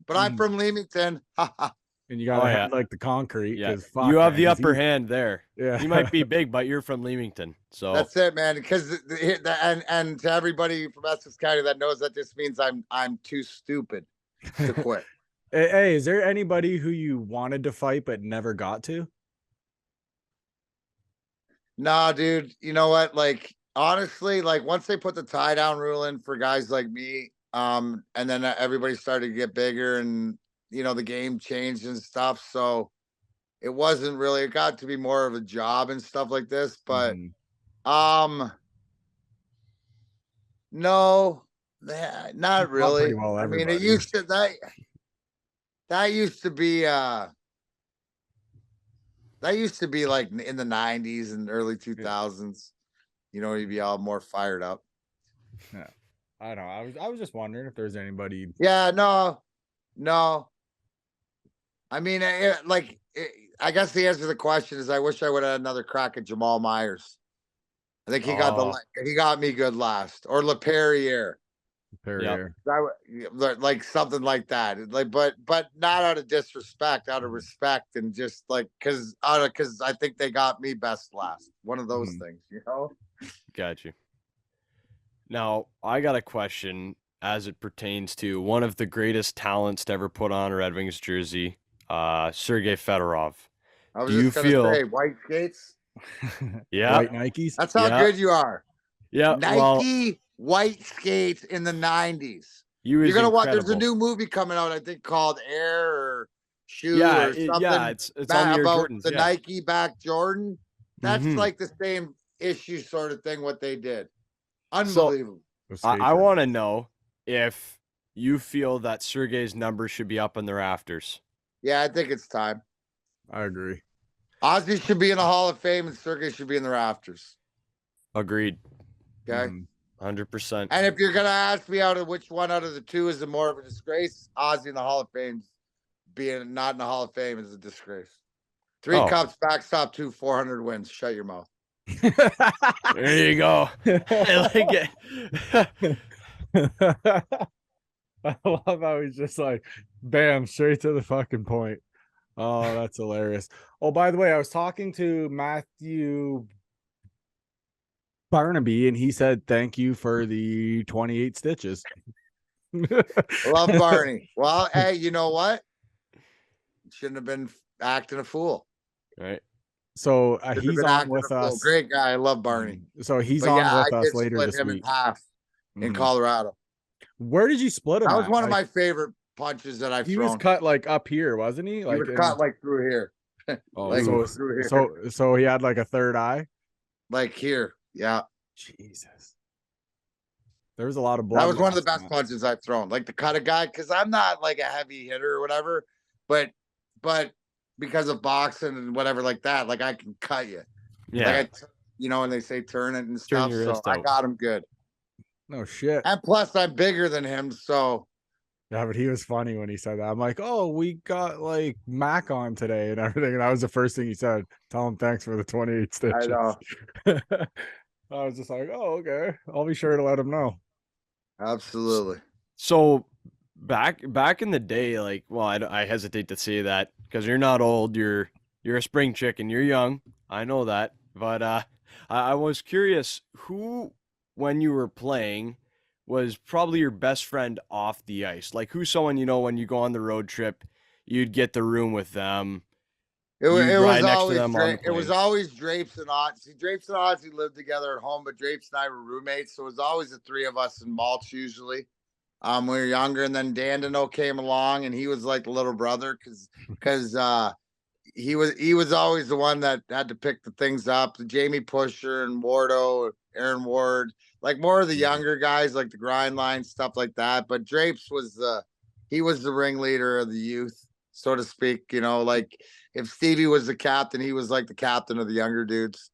but I'm from Leamington. And you got to have like the concrete. Yeah, you have the upper hand there. Yeah, you might be big, but you're from Leamington, so that's it, man. Because and to everybody from Essex County that knows that this means I'm too stupid to quit. Hey, is there anybody who you wanted to fight but never got to? Nah, dude. You know what? Like, honestly, like once they put the tie down rule in for guys like me, and then everybody started to get bigger, and the game changed and stuff. So it wasn't really. It got to be more of a job and stuff like this. But no, not really. Well, I mean, it used to that used to be like in the 90s and early 2000s. You'd be all more fired up. Yeah, I don't know. I was just wondering if there's anybody. Yeah, no. I mean, I guess the answer to the question is I wish I would have had another crack at Jamal Myers. I think he got me good last, or LaPerriere. Like something like that, like but not out of disrespect, out of respect, and just like because I think they got me best last. One of those things, Got you. Now I got a question as it pertains to one of the greatest talents to ever put on a Red Wings jersey, Sergei Fedorov. I was just gonna say white skates. Yeah, white Nikes. That's how good you are. Yeah, Nike white skates in the 90s. You're gonna watch. There's a new movie coming out, I think, called Air or Shoe or something. It's on your about Jordans, the Nike back Jordan. That's like the same issue sort of thing. What they did, unbelievable. So, I want to know if you feel that Sergei's number should be up in the rafters. Yeah, I think it's time. I agree. Ozzy should be in the Hall of Fame, and Sergei should be in the rafters. Agreed. Okay. 100%. And if you're gonna ask me out of which one out of the two is the more of a disgrace, Ozzy in the Hall of Fame being not in the Hall of Fame is a disgrace. 3 cups, backstop 2, 400 wins. Shut your mouth. There you go. I like it. I love how he's just like, bam, straight to the fucking point. Oh, that's hilarious. Oh, by the way, I was talking to Matthew Barnaby, and he said thank you for the 28 stitches. Love Barney. Well, hey, you know what? Shouldn't have been acting a fool. Right. So he's on with us. Great guy. I love Barney. So he's But on yeah, with I us did later split this him week. in half in Colorado. Where did you split him? That was one of my favorite punches that I've thrown. He was cut like up here, wasn't he? Like he was cut like through here. Oh, like through here. So he had like a third eye, like here. Yeah. Jesus. There was a lot of blood. That was one of the best punches I've thrown. Like to cut a guy, because I'm not like a heavy hitter or whatever, but because of boxing and whatever like that, like I can cut you. Yeah. Like and they say turn it and stuff. So I got him good. No shit. And plus I'm bigger than him, so yeah, but he was funny when he said that. I'm like, oh, we got like Mac on today and everything. And that was the first thing he said. Tell him thanks for the 28 stitches. I know. I was just like, oh, okay. I'll be sure to let him know. Absolutely. So back in the day, like, well, I hesitate to say that because you're not old. You're a spring chicken. You're young. I know that. But I was curious who, when you were playing, was probably your best friend off the ice. Like who's someone, when you go on the road trip, you'd get the room with them. It was always Drapes and Ozzy. Drapes and Ozzy lived together at home, but Drapes and I were roommates. So it was always the 3 of us in mulch usually. When we were younger. And then Dandino came along and he was like the little brother because he was always the one that had to pick the things up. The Jamie Pusher and Wardo, Aaron Ward, like more of the younger guys, like the grind line, stuff like that. But Drapes was the ringleader of the youth, so to speak. Like if Stevie was the captain, he was like the captain of the younger dudes.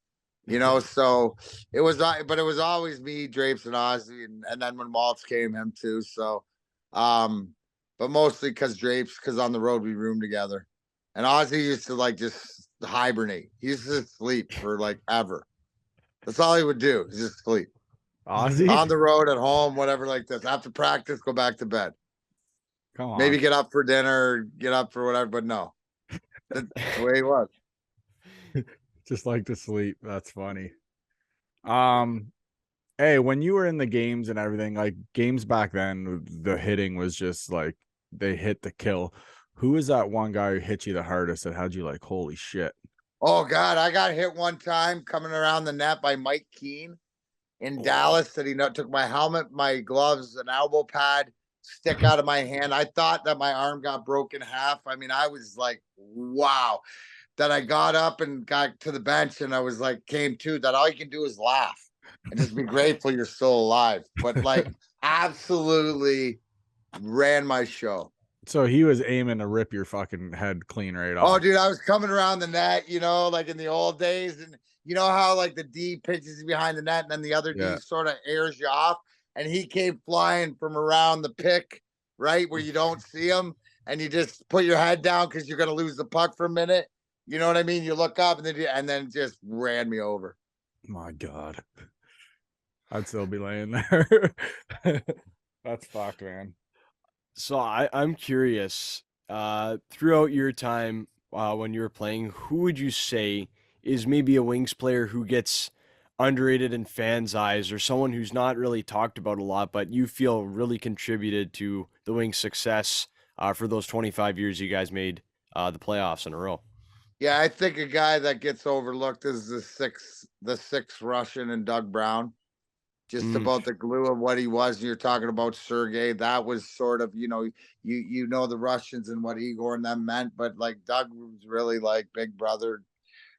So it was always me, Drapes, and Ozzy, and then when Maltz came, him too. So, but mostly because on the road we roomed together, and Ozzy used to like just hibernate. He used to sleep for like ever. That's all he would do, is just sleep. Ozzy on the road, at home, whatever like this. After practice, go back to bed. Come on. Maybe get up for dinner, get up for whatever, but no. That's the way he was. Just like to sleep. That's funny. Hey, when you were in the games and everything, like games back then, the hitting was just like they hit the kill. Who was that one guy who hit you the hardest that had you like, holy shit? Oh God, I got hit one time coming around the net by Mike Keene in Dallas. That he took my helmet, my gloves, an elbow pad, stick out of my hand. I thought that my arm got broken in half. I mean, I was like, wow. That I got up and got to the bench and I was like, came to that all you can do is laugh and just be grateful you're still alive. But like absolutely ran my show. So he was aiming to rip your fucking head clean right off. Oh, dude, I was coming around the net, like in the old days. And you know how like the D pitches behind the net and then the other D sort of airs you off. And he came flying from around the pick, right, where you don't see him. And you just put your head down because you're going to lose the puck for a minute. You know what I mean? You look up and then just ran me over. My God. I'd still be laying there. That's fucked, man. So I'm curious, throughout your time when you were playing, who would you say is maybe a Wings player who gets underrated in fans' eyes, or someone who's not really talked about a lot, but you feel really contributed to the Wings' success for those 25 years you guys made the playoffs in a row? Yeah, I think a guy that gets overlooked is the sixth Russian and Doug Brown. Just about the glue of what he was. You're talking about Sergei. That was sort of, you know the Russians and what Igor and them meant, but like Doug was really like big brother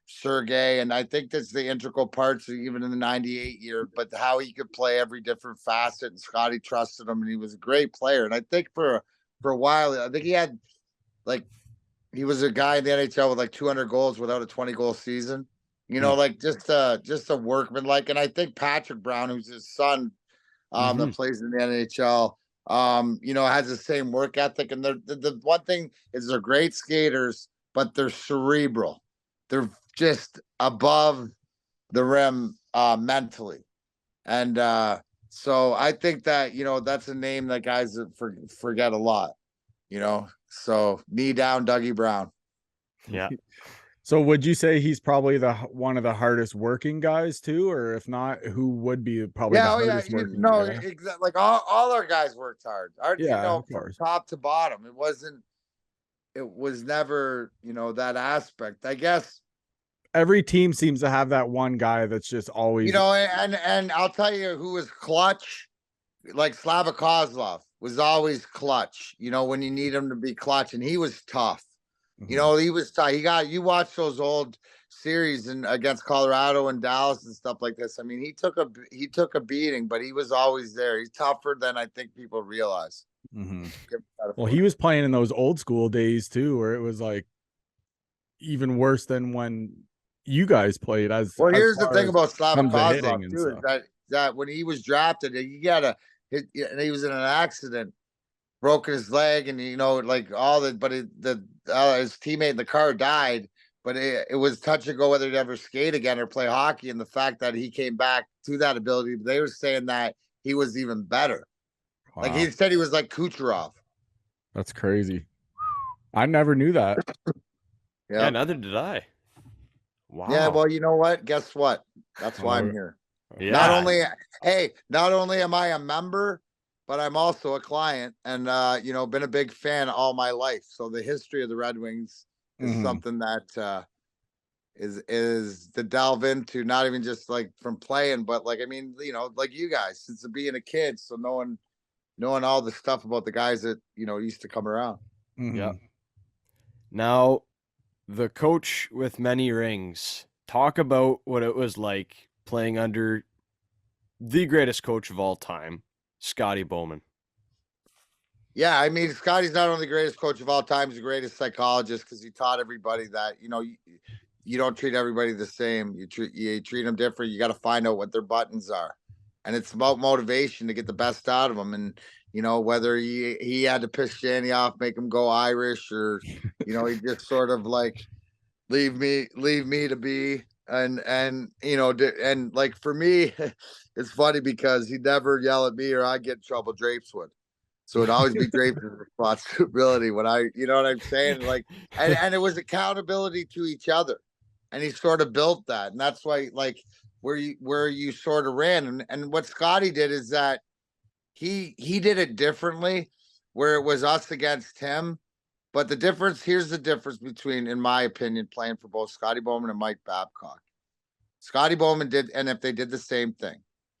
Sergei. And I think that's the integral parts, even in the 98 year, but how he could play every different facet, and Scotty trusted him, and he was a great player. And I think for a while, I think he had like, he was a guy in the NHL with like 200 goals without a 20-goal season. You know, like just a workman like, and I think Patrick Brown, who's his son, that plays in the NHL, you know, has the same work ethic. And the one thing is they're great skaters, but they're cerebral. They're just above the rim mentally. And so I think that, you know, that's a name that guys forget a lot, you know. So knee down, Dougie Brown. Yeah. So would you say he's probably one of the hardest working guys too, or if not, who would be probably the hardest working guy? Exactly. Like all our guys worked hard. You Yeah, know, of from course. top to bottom. It was never, you know, that aspect. I guess, Every team seems to have that one guy that's just always, you know, and I'll tell you who was clutch, like Slava Kozlov was always clutch, you know, when you need him to be clutch, and he was tough. You know, he was tough. You watch those old series and against Colorado and Dallas and stuff like this. I mean, he took a beating, but he was always there. He's tougher than I think people realize. Well, he was playing in those old school days too, where it was like even worse than when you guys played. Well, here's the thing about Slava Kozlov too, is that when he was drafted, he was in an accident, broken his leg, and you know, like his teammate in the car died, but it was touch and go whether he'd ever skate again or play hockey. And the fact that he came back to that ability, they were saying that he was even better. Wow. Like he said, he was like Kucherov. That's crazy. I never knew that. Yeah, neither did I. Wow. Yeah, well, you know what? Guess what? That's why I'm here. Yeah. Not only am I a member, but I'm also a client, and you know, been a big fan all my life. So the history of the Red Wings is something that is to delve into, not even just like from playing, but like, I mean, you know, like you guys, since being a kid, so knowing all the stuff about the guys that, you know, used to come around. Yeah. Now, the coach with many rings, talk about what it was like playing under the greatest coach of all time, Scotty Bowman. Yeah, I mean, Scotty's not only the greatest coach of all time, he's the greatest psychologist, because he taught everybody that, you know, you don't treat everybody the same. You treat them different. You got to find out what their buttons are. And it's about motivation to get the best out of them. And, you know, whether he had to piss Shanny off, make him go Irish, or, you know, he just sort of like, leave me to be. And, you know, and like for me, it's funny because he'd never yell at me or I'd get in trouble. Drapes would. So it'd always be Drapes' responsibility when you know what I'm saying? Like, and it was accountability to each other. And he sort of built that. And that's why, like, where you sort of ran. And what Scotty did is that he did it differently, where it was us against him. But here's the difference between, in my opinion, playing for both Scotty Bowman and Mike Babcock. Scotty Bowman did, and if they did the same thing,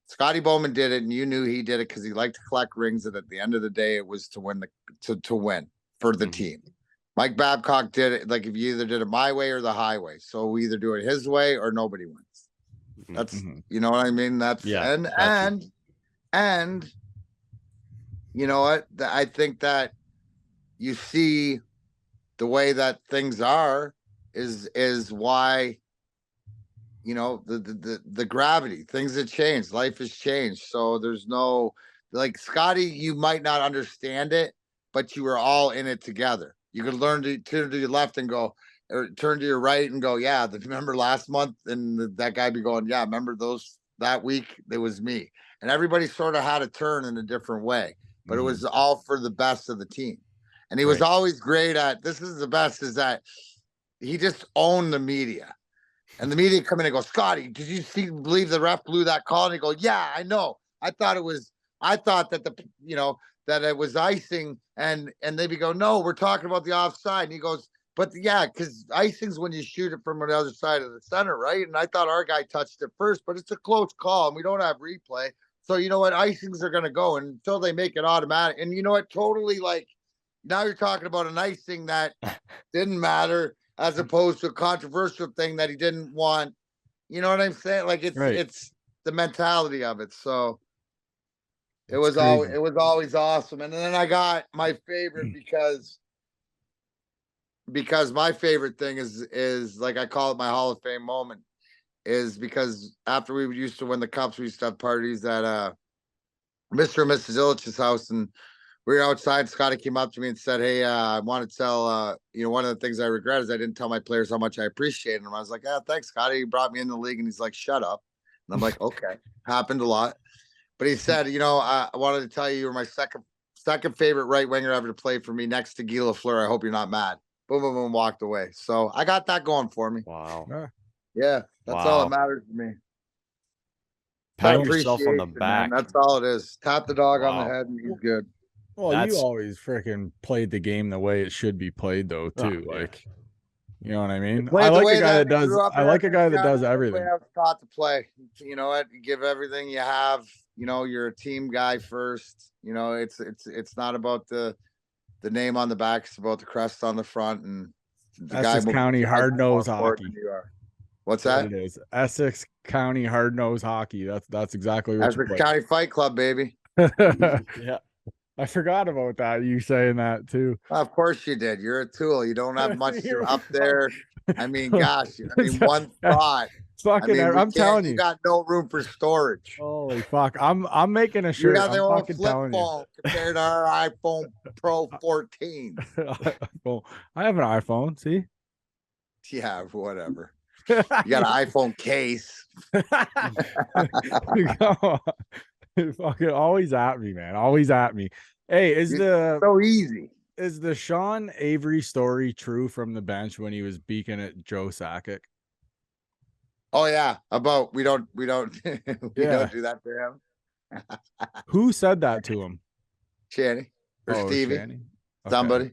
Scotty Bowman did it, and you knew he did it because he liked to collect rings, and at the end of the day, it was to win to win for the team. Mike Babcock did it like if you either did it my way or the highway. So we either do it his way or nobody wins. That's you know what I mean? That's and you know what? I think that you see the way that things are is why, you know, the gravity, things have changed, life has changed. So there's no, like, Scotty, you might not understand it, but you were all in it together. You could learn to turn to your left and go, or turn to your right and go, yeah, remember last month? And that guy be going, yeah, remember that week? It was me. And everybody sort of had a turn in a different way, but it was all for the best of the team. And he was always great at, this is the best, is that he just owned the media. And the media come in and go, Scotty, did you believe the ref blew that call? And he go, yeah, I know. I thought that that it was icing. And they be go, no, we're talking about the offside. And he goes, but yeah, because icing's when you shoot it from the other side of the center, right? And I thought our guy touched it first, but it's a close call and we don't have replay. So you know what? Icings are going to go until they make it automatic. And you know what? Totally, like, now you're talking about an icing that didn't matter, as opposed to a controversial thing that he didn't want. You know what I'm saying? Like, it's the mentality of it. So it was always awesome. And then I got my favorite because my favorite thing is like, I call it my Hall of Fame moment. is because after we used to win the cups, we used to have parties at Mr. and Mrs. Illich's house, and we were outside. Scotty came up to me and said, "Hey, I want to tell one of the things I regret is I didn't tell my players how much I appreciate them." I was like, "Yeah, thanks, Scotty. He brought me in the league," and he's like, "Shut up." And I'm like, "Okay." Happened a lot, but he said, I wanted to tell you were my second favorite right winger ever to play for me, next to Guy Lafleur. I hope you're not mad. Boom, boom, boom, walked away. So I got that going for me. Wow. Yeah, that's all that matters to me. Pat yourself on the back. Man. That's all it is. Tap the dog on the head and he's good. Well, you always freaking played the game the way it should be played, though, too. Like, you know what I mean? I like a guy that does. I like a guy that does everything. I was taught to play. You know what? You give everything you have. You're a team guy first. It's not about the name on the back. It's about the crest on the front. And the Essex County hard-nosed hockey. What's that? It is Essex County hard-nosed hockey. That's exactly what Essex County Fight Club, baby. Yeah. I forgot about that. You saying that too. Of course you did. You're a tool. You don't have much up there. I mean, gosh. One thought. I'm telling you, you got no room for storage. Holy fuck! I'm making a shirt. You got their own flip phone compared to our iPhone Pro 14. I have an iPhone. See? Yeah, whatever. You got an iPhone case. Fucking always at me, man. Always at me. Hey, so easy. Is the Sean Avery story true from the bench when he was beaking at Joe Sakic? Oh yeah, about we don't don't do that to him. Who said that to him? Channy or Stevie? Channy? Okay. Somebody.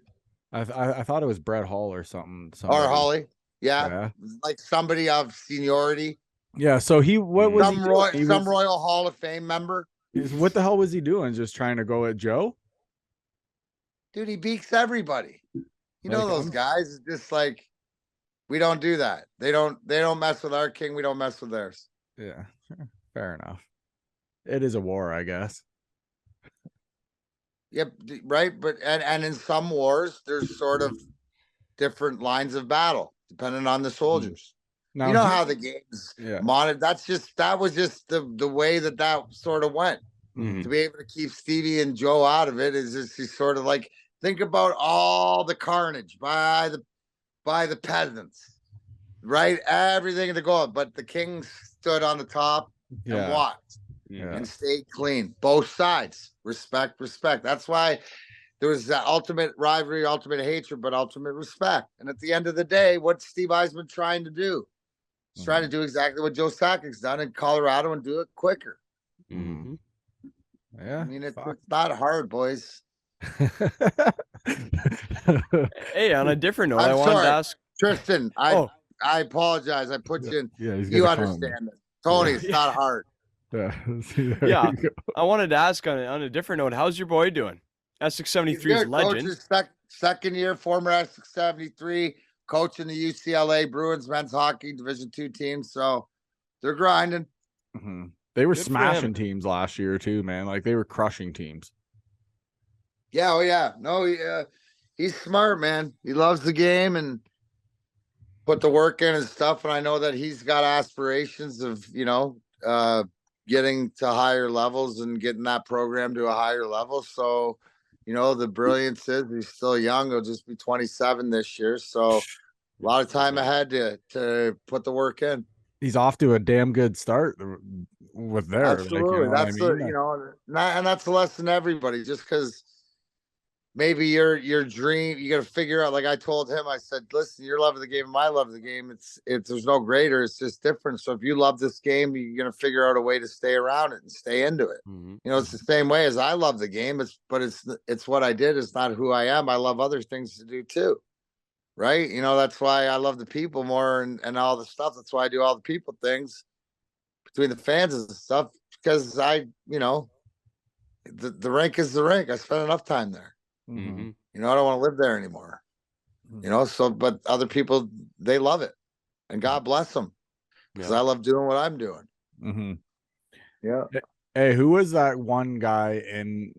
I thought it was Brett Hall or something. Or Holly. Yeah, like somebody of seniority. Yeah. So what was some Royal Hall of Fame member? What the hell was he doing? Just trying to go at Joe? Dude, he beats everybody. Those guys. It's just like, we don't do that. They don't mess with our king. We don't mess with theirs. Yeah, fair enough. It is a war, I guess. Yep, right. But and in some wars, there's sort of different lines of battle depending on the soldiers. Now, how the game's monitored. That was just the way that sort of went. Mm-hmm. To be able to keep Stevie and Joe out of it is just sort of like, think about all the carnage by the peasants, right? Everything to go, but the king stood on the top and watched and stayed clean. Both sides, respect. That's why there was that ultimate rivalry, ultimate hatred, but ultimate respect. And at the end of the day, what's Steve Eisman trying to do? He's trying to do exactly what Joe Sakic's done in Colorado and do it quicker. Mm-hmm. Yeah, I mean, it's not hard, boys. Hey, on a different note, I wanted to ask Tristan. I apologize. I put you in. Yeah, you understand it, Tony. It's not hard. Yeah, I wanted to ask on a different note. How's your boy doing? Essex 73's legend. Coach's second year, former Essex 73, coaching the UCLA Bruins men's hockey Division II team. So they're grinding. Mm-hmm. They were smashing teams last year too, man. Like they were crushing teams. Yeah, oh yeah. No, he's smart, man. He loves the game and put the work in and stuff. And I know that he's got aspirations of, getting to higher levels and getting that program to a higher level. So, the brilliance is he's still young. He'll just be 27 this year. So a lot of time ahead to put the work in. He's off to a damn good start with there. Absolutely. That's and that's the lesson to everybody. Just because maybe your dream, you got to figure out. Like I told him, I said, listen, your love of the game and my love of the game, it's there's no greater. It's just different. So if you love this game, you're gonna figure out a way to stay around it and stay into it. Mm-hmm. It's the same way as I love the game. It's what I did. It's not who I am. I love other things to do too. Right? That's why I love the people more and all the stuff. That's why I do all the people things between the fans and stuff, because the rink is the rink. I spent enough time there. Mm-hmm. I don't want to live there anymore. But other people, they love it, and God bless them, because I love doing what I'm doing. Mm-hmm. Yeah. Hey, who was that one guy in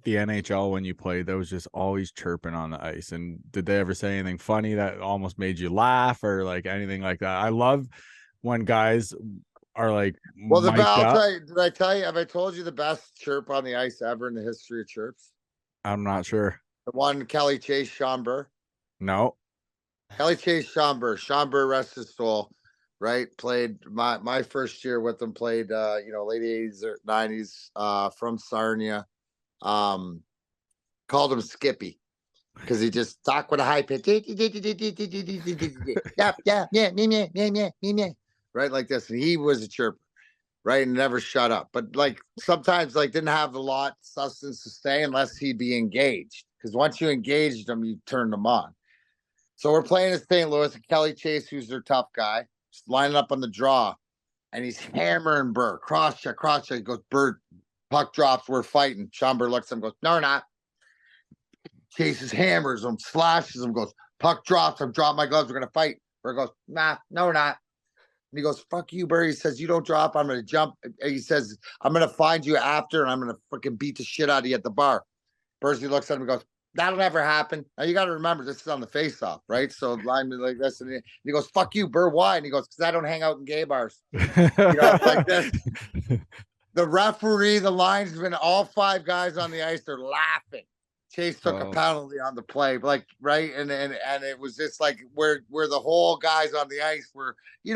the NHL when you played that was just always chirping on the ice? And did they ever say anything funny that almost made you laugh or like anything like that? I love when guys are like Well, mic'd up. did I tell you? Have I told you the best chirp on the ice ever in the history of chirps? I'm not sure. The one Kelly Chase Schomburg. No. Kelly Chase Schomburg. Schomburg, rest his soul. Right, played my first year with them. Played late 80s or 90s. From Sarnia. Called him Skippy because he just talked with a high pitch. Yeah. Right, like this, and he was a chirper. Right, and never shut up. But like sometimes, like didn't have a lot substance to stay unless he'd be engaged. Because once you engaged them, you turned them on. So we're playing in St. Louis, and Kelly Chase, who's their tough guy, just lining up on the draw, and he's hammering Burr. Cross check. He goes, Burr, puck drops, we're fighting. Schomburg looks at him, goes, no, we're not. Chases, hammers him, slashes him, goes, puck drops, I'm dropping my gloves, we're gonna fight. Burr goes, nah, no, we're not. And he goes, fuck you, Burr. He says, you don't drop, I'm gonna jump. And he says, I'm gonna find you after, and I'm gonna fucking beat the shit out of you at the bar. Bursey looks at him and goes, that'll never happen. Now you got to remember, this is on the face-off, right? So lineman like this, and he goes, "Fuck you, Burr." Why? And he goes, "Because I don't hang out in gay bars." Like this. The referee, the linesman, all 5 guys on the ice, they're laughing. Chase took a penalty on the play, like right, and it was just like where the whole guys on the ice were, I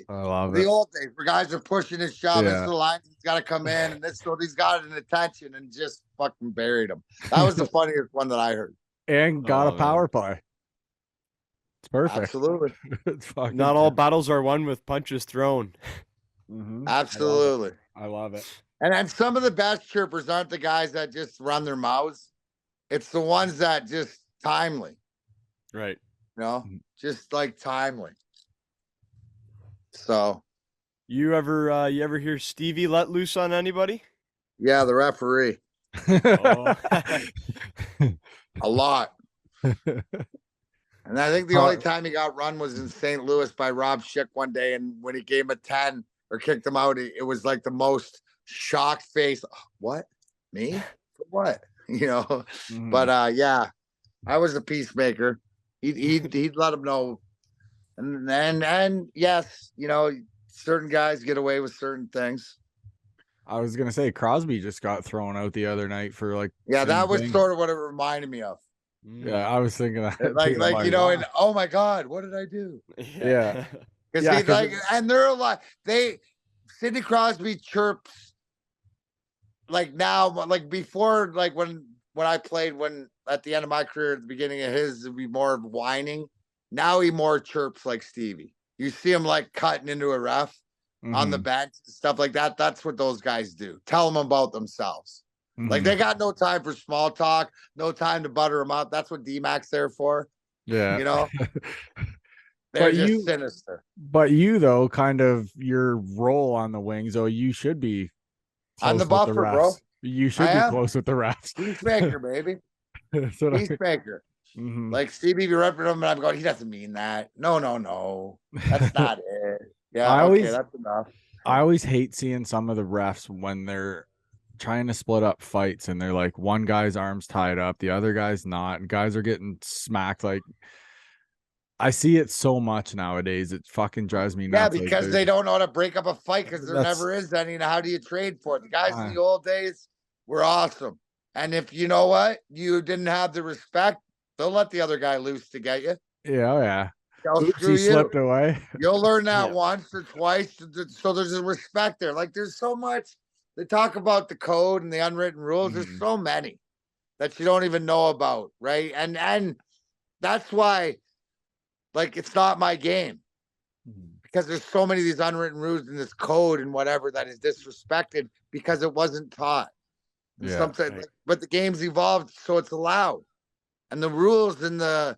love the it. old days where guys are pushing his shove. This is the line, he's got to come in, and this so he's got an attention and just fucking buried him. That was the funniest one that I heard. And got a power play. It's perfect. Absolutely. It's Not all battles are won with punches thrown. Absolutely. I love it. And then some of the best chirpers aren't the guys that just run their mouths. It's the ones that just timely. Right. Just like timely. So you ever hear Stevie let loose on anybody? Yeah, the referee. A lot. And I think the only time he got run was in St. Louis by Rob Schick one day, and when he gave him a 10 or kicked him out, it was like the most shocked face. What? Me? For what? But yeah, I was a peacemaker. He'd let him know. And yes, certain guys get away with certain things. I was gonna say Crosby just got thrown out the other night for like. Yeah, that was sort of what it reminded me of. Yeah, I was thinking that. Wow. And oh my God, what did I do? Yeah. Because and they're a lot. Sidney Crosby chirps like now, like before, like when I played, when at the end of my career, at the beginning of his, it'd be more whining. Now he more chirps like Stevie. You see him like cutting into a ref on the bench, stuff like that. That's what those guys do. Tell them about themselves. Like they got no time for small talk, no time to butter them up. That's what Dmac's there for. Yeah. They're just sinister. But you though, kind of your role on the wings, though, you should be. I'm the buffer, bro. You should be close with the refs. Peacemaker, baby. Peacemaker. Like Stevie be repping him, and I'm going, he doesn't mean that. No. That's not it. Yeah, that's enough. I always hate seeing some of the refs when they're trying to split up fights and they're like one guy's arms tied up, the other guy's not, and guys are getting smacked. Like I see it so much nowadays. It fucking drives me nuts. Yeah, because they don't know how to break up a fight because there never is any. How do you trade for it? The guys in the old days were awesome. And if you know what, you didn't have the respect, they'll let the other guy loose to get you. Yeah. Oops, he slipped away. You'll learn that once or twice. So there's a respect there. Like there's so much. They talk about the code and the unwritten rules. There's so many that you don't even know about, right? And that's why, like, it's not my game because there's so many of these unwritten rules in this code and whatever that is disrespected because it wasn't taught. But the game's evolved, so it's allowed, and the rules in the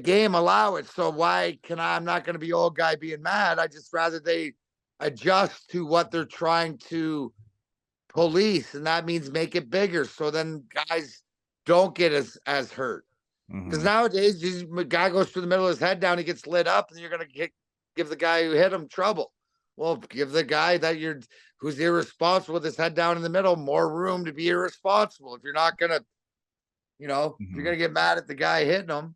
game allow it. So why can I'm not going to be old guy being mad. I just rather they adjust to what they're trying to police, and that means make it bigger so then guys don't get as hurt. Because nowadays the guy goes through the middle of his head down, he gets lit up, and you're gonna give the guy who hit him trouble. Well, give the guy who's irresponsible with his head down in the middle more room to be irresponsible. If you're not gonna, if you're gonna get mad at the guy hitting him,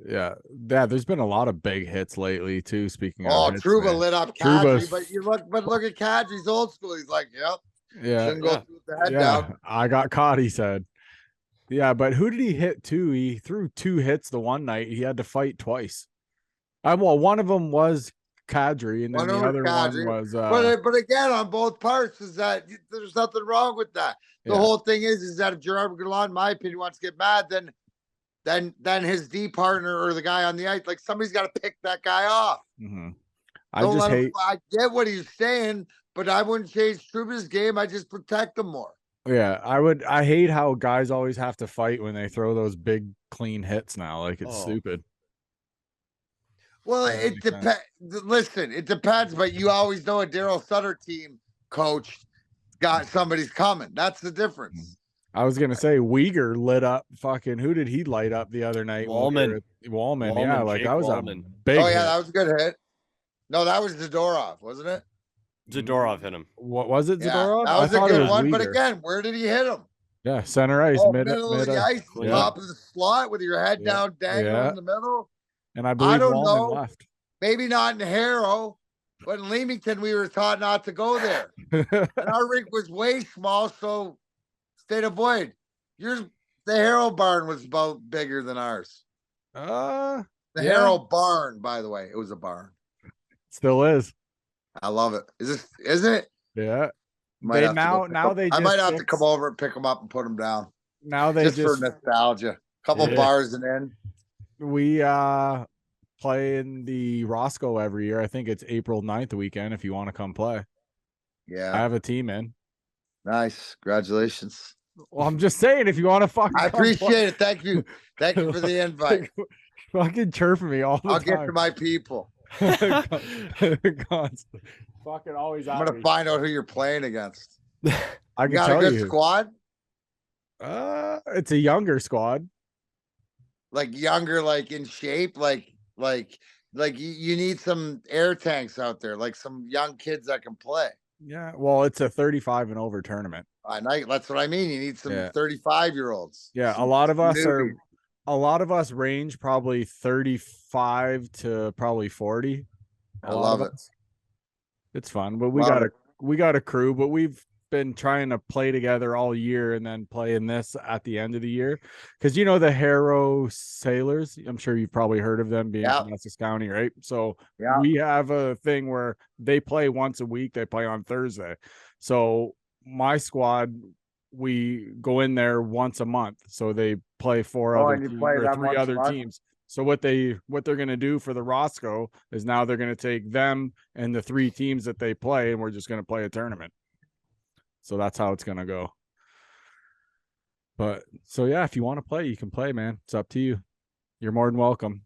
Yeah, there's been a lot of big hits lately too. Speaking Oh, of hits, Trouba man. lit up Trouba's- Kadri, but look at Kadri's old school. He's like, yep, yeah, shouldn't go Yeah. through the head down. I got caught. He said, yeah, but who did he hit too? He threw 2 hits the one night. He had to fight twice. Well, one of them was Kadri, and then the other one was. But again, on both parts, is that there's nothing wrong with that. The whole thing is that if Gerard Gallant, in my opinion, wants to get mad, then his D partner or the guy on the ice, like somebody's got to pick that guy off. Mm-hmm. I get what he's saying, but I wouldn't change Trouba's game. I just protect him more. Yeah, I hate how guys always have to fight when they throw those big clean hits now. Like it's stupid. Well, it depends. Listen, it depends, but you always know a Daryl Sutter team coach got somebody's coming. That's the difference. I was gonna say Uyghur lit up fucking. Who did he light up the other night? Wallman. Yeah, like Jake that was Wallman. a big. Oh yeah, hit. that was a good hit. No, that was Zadorov, wasn't it? Zadorov hit him. What was it, Yeah, Zadorov? that was a good one. Uyghur. But again, where did he hit him? Yeah, center ice, middle of the ice, top of the slot with your head down, dangling in the middle. And I believe Wallman left. Maybe not in Harrow, but in Leamington, we were taught not to go there. And our rink was way small, so stayed avoid. The Harrow barn was about bigger than ours. The Harrow barn, by the way, it was a barn. Still is. I love it. Isn't it? Yeah. I might have to come over and pick them up and put them down. Now they just for nostalgia. Couple bars and in. We play in the Roscoe every year. I think it's April 9th weekend if you want to come play. Yeah. I have a team in. Nice. Congratulations. Well, I'm just saying if you want to fucking I appreciate it. Thank you. Thank you for the invite. Fucking chirping me all the time. I'll get to my people. Fucking always. I'm gonna find out who you're playing against. I got a good squad. It's a younger squad. Like younger, like in shape, like you need some air tanks out there, like some young kids that can play. Yeah, well, it's a 35 and over tournament. I know that's what I mean. You need some 35-year-olds. Yeah, a lot of us range probably 35 to probably 40. I love it. It's fun, but we got a crew, but we've been trying to play together all year and then play in this at the end of the year. Because you know the Harrow Sailors, I'm sure you've probably heard of them being from Essex County, right? So we have a thing where they play once a week, they play on Thursday. So my squad, we go in there once a month. So they play 4 other teams or 3 other teams. So what they're going to do for the Roscoe is now they're going to take them and the 3 teams that they play, and we're just going to play a tournament. So that's how it's going to go. But so, yeah, if you want to play, you can play, man. It's up to you. You're more than welcome.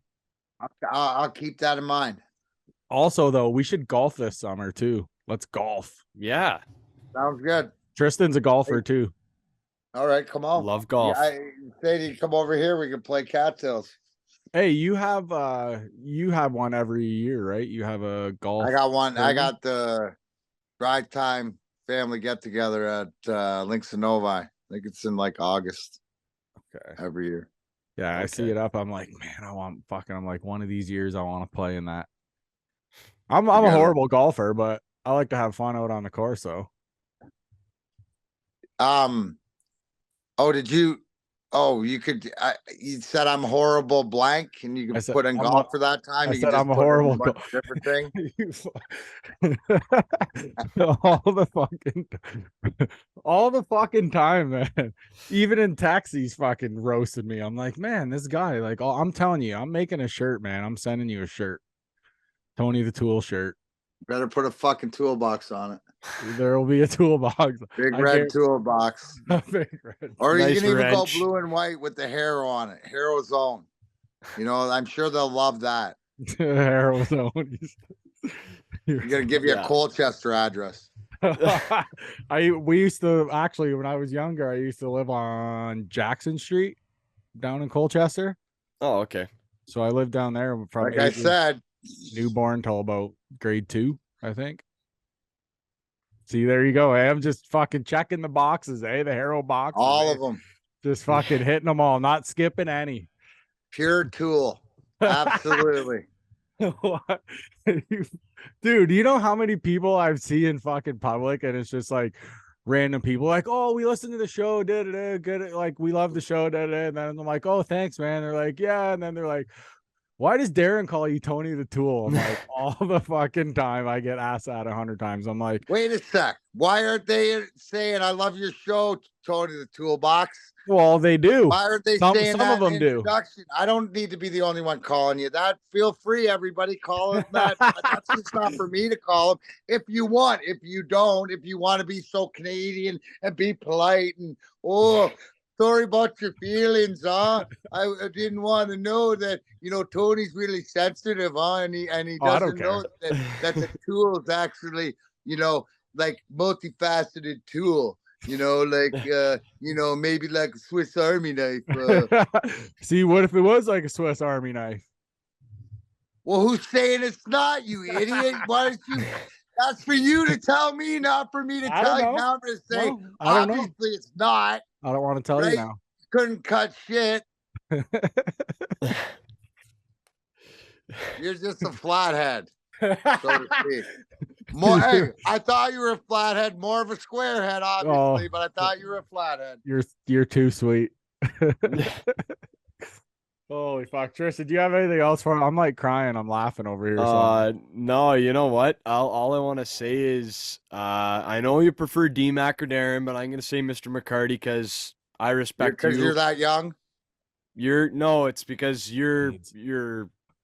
I'll keep that in mind. Also, though, we should golf this summer too. Let's golf. Yeah. Sounds good. Tristan's a golfer too. All right, come on. Love golf. Yeah, I say you come over here, we can play cattails. Hey, you have one every year, right? You have a golf. I got one. tournament? I got the drive time family get together at Links and Novi. I think it's in like August. Okay. Every year. Yeah, I see it up. I'm like, man, I'm like one of these years I want to play in that. I'm a horrible golfer, but I like to have fun out on the course, though. You said I'm horrible blank, and you can put in golf for that time. You said I'm a horrible different thing. all the fucking time, man. Even in taxis, fucking roasted me. I'm like, man, this guy, like, I'm telling you, I'm making a shirt, man. I'm sending you a shirt, Tony the Tool shirt. Better put a fucking toolbox on it. There will be a toolbox. Big red toolbox. Big red. Or you can even go blue and white with the Harrow on it. Harrow Zone. You know, I'm sure they'll love that. Harrow Zone. You're gonna give you a Colchester address. We used to actually, when I was younger, I used to live on Jackson Street down in Colchester. Oh, okay. So I lived down there from, like I said, newborn till about grade 2, I think. See, there you go. I'm just fucking checking the boxes, the Harrow boxes. All of them. Just fucking hitting them all, not skipping any. Pure tool. Absolutely. What? Dude, you know how many people I've seen in fucking public, and it's just like random people like, oh, we listened to the show, good, like we love the show, and then I'm like, oh, thanks, man. They're like, yeah, and then they're like, why does Darren call you Tony the Tool? I'm like, all the fucking time I get asked that 100 times. I'm like, wait a sec. Why aren't they saying I love your show, Tony the Toolbox? well, they do. Why aren't they Some saying of that them in do. introduction? I don't need to be the only one calling you that. Feel free, everybody, call it that. That's just not for me to call them. If you want, if you don't, if you want to be so Canadian and be polite and sorry about your feelings, huh? I didn't want to know that, Tony's really sensitive, huh? And he I don't doesn't know that the tool is actually, like multifaceted tool. Maybe like a Swiss Army knife. See, what if it was like a Swiss Army knife? Well, who's saying it's not, you idiot? Why don't you? That's for you to tell me, not for me to tell you. Now I'm going to say, obviously it's not. I don't want to tell you now. Couldn't cut shit. You're just a flathead, so to speak. Hey, I thought you were a flathead, more of a square head, obviously, but I thought you were a flathead. You're too sweet. Holy fuck, Tristan, do you have anything else for? I'm like crying. I'm laughing over here. No, you know what? All I want to say is, I know you prefer Dmac or Darren, but I'm gonna say Mr. McCarty because I respect you. Because you're that young. It's because you're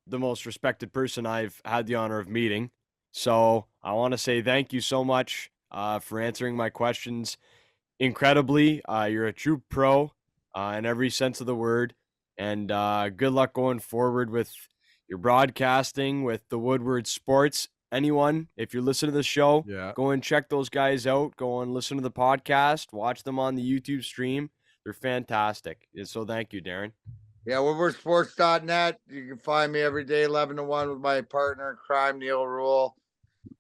the most respected person I've had the honor of meeting. So I want to say thank you so much for answering my questions incredibly. You're a true pro in every sense of the word. And good luck going forward with your broadcasting, with the Woodward Sports. Anyone, if you're listening to the show, go and check those guys out. Go and listen to the podcast. Watch them on the YouTube stream. They're fantastic. So thank you, Darren. Yeah, woodwardsports.net. You can find me every day, 11 to 1 with my partner in crime, Neil Rule,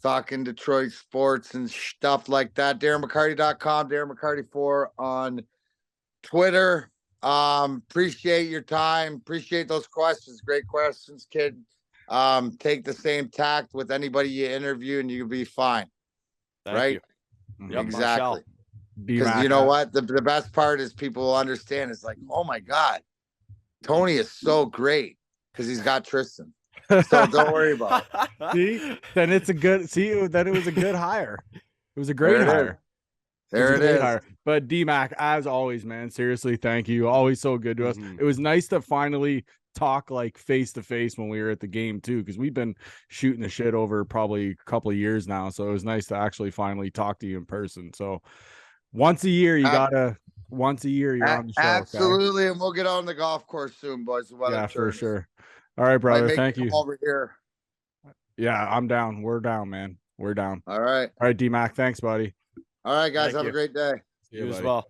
talking Detroit sports and stuff like that. DarrenMcCarty.com, Darren McCarty 4 on Twitter. Appreciate your time. Appreciate those questions. Great questions, kid. Take the same tact with anybody you interview and you'll be fine. Thank you. Yep, exactly. Because you know what? The best part is people will understand. It's like, oh my God, Tony is so great because he's got Tristan. So don't worry about it. See, then it was a good hire. It was a great hire. There it is. But Dmac, as always, man, seriously, thank you. Always so good to us. It was nice to finally talk like face to face when we were at the game too, because we've been shooting the shit over probably a couple of years now. So it was nice to actually finally talk to you in person. So once a year, you're on the show. Absolutely, okay? And we'll get on the golf course soon, boys. Yeah, for sure. All right, brother. Thank you. Over here. Yeah, I'm down. We're down, man. We're down. All right. All right, Dmac. Thanks, buddy. All right, guys. Have a great day. You as well.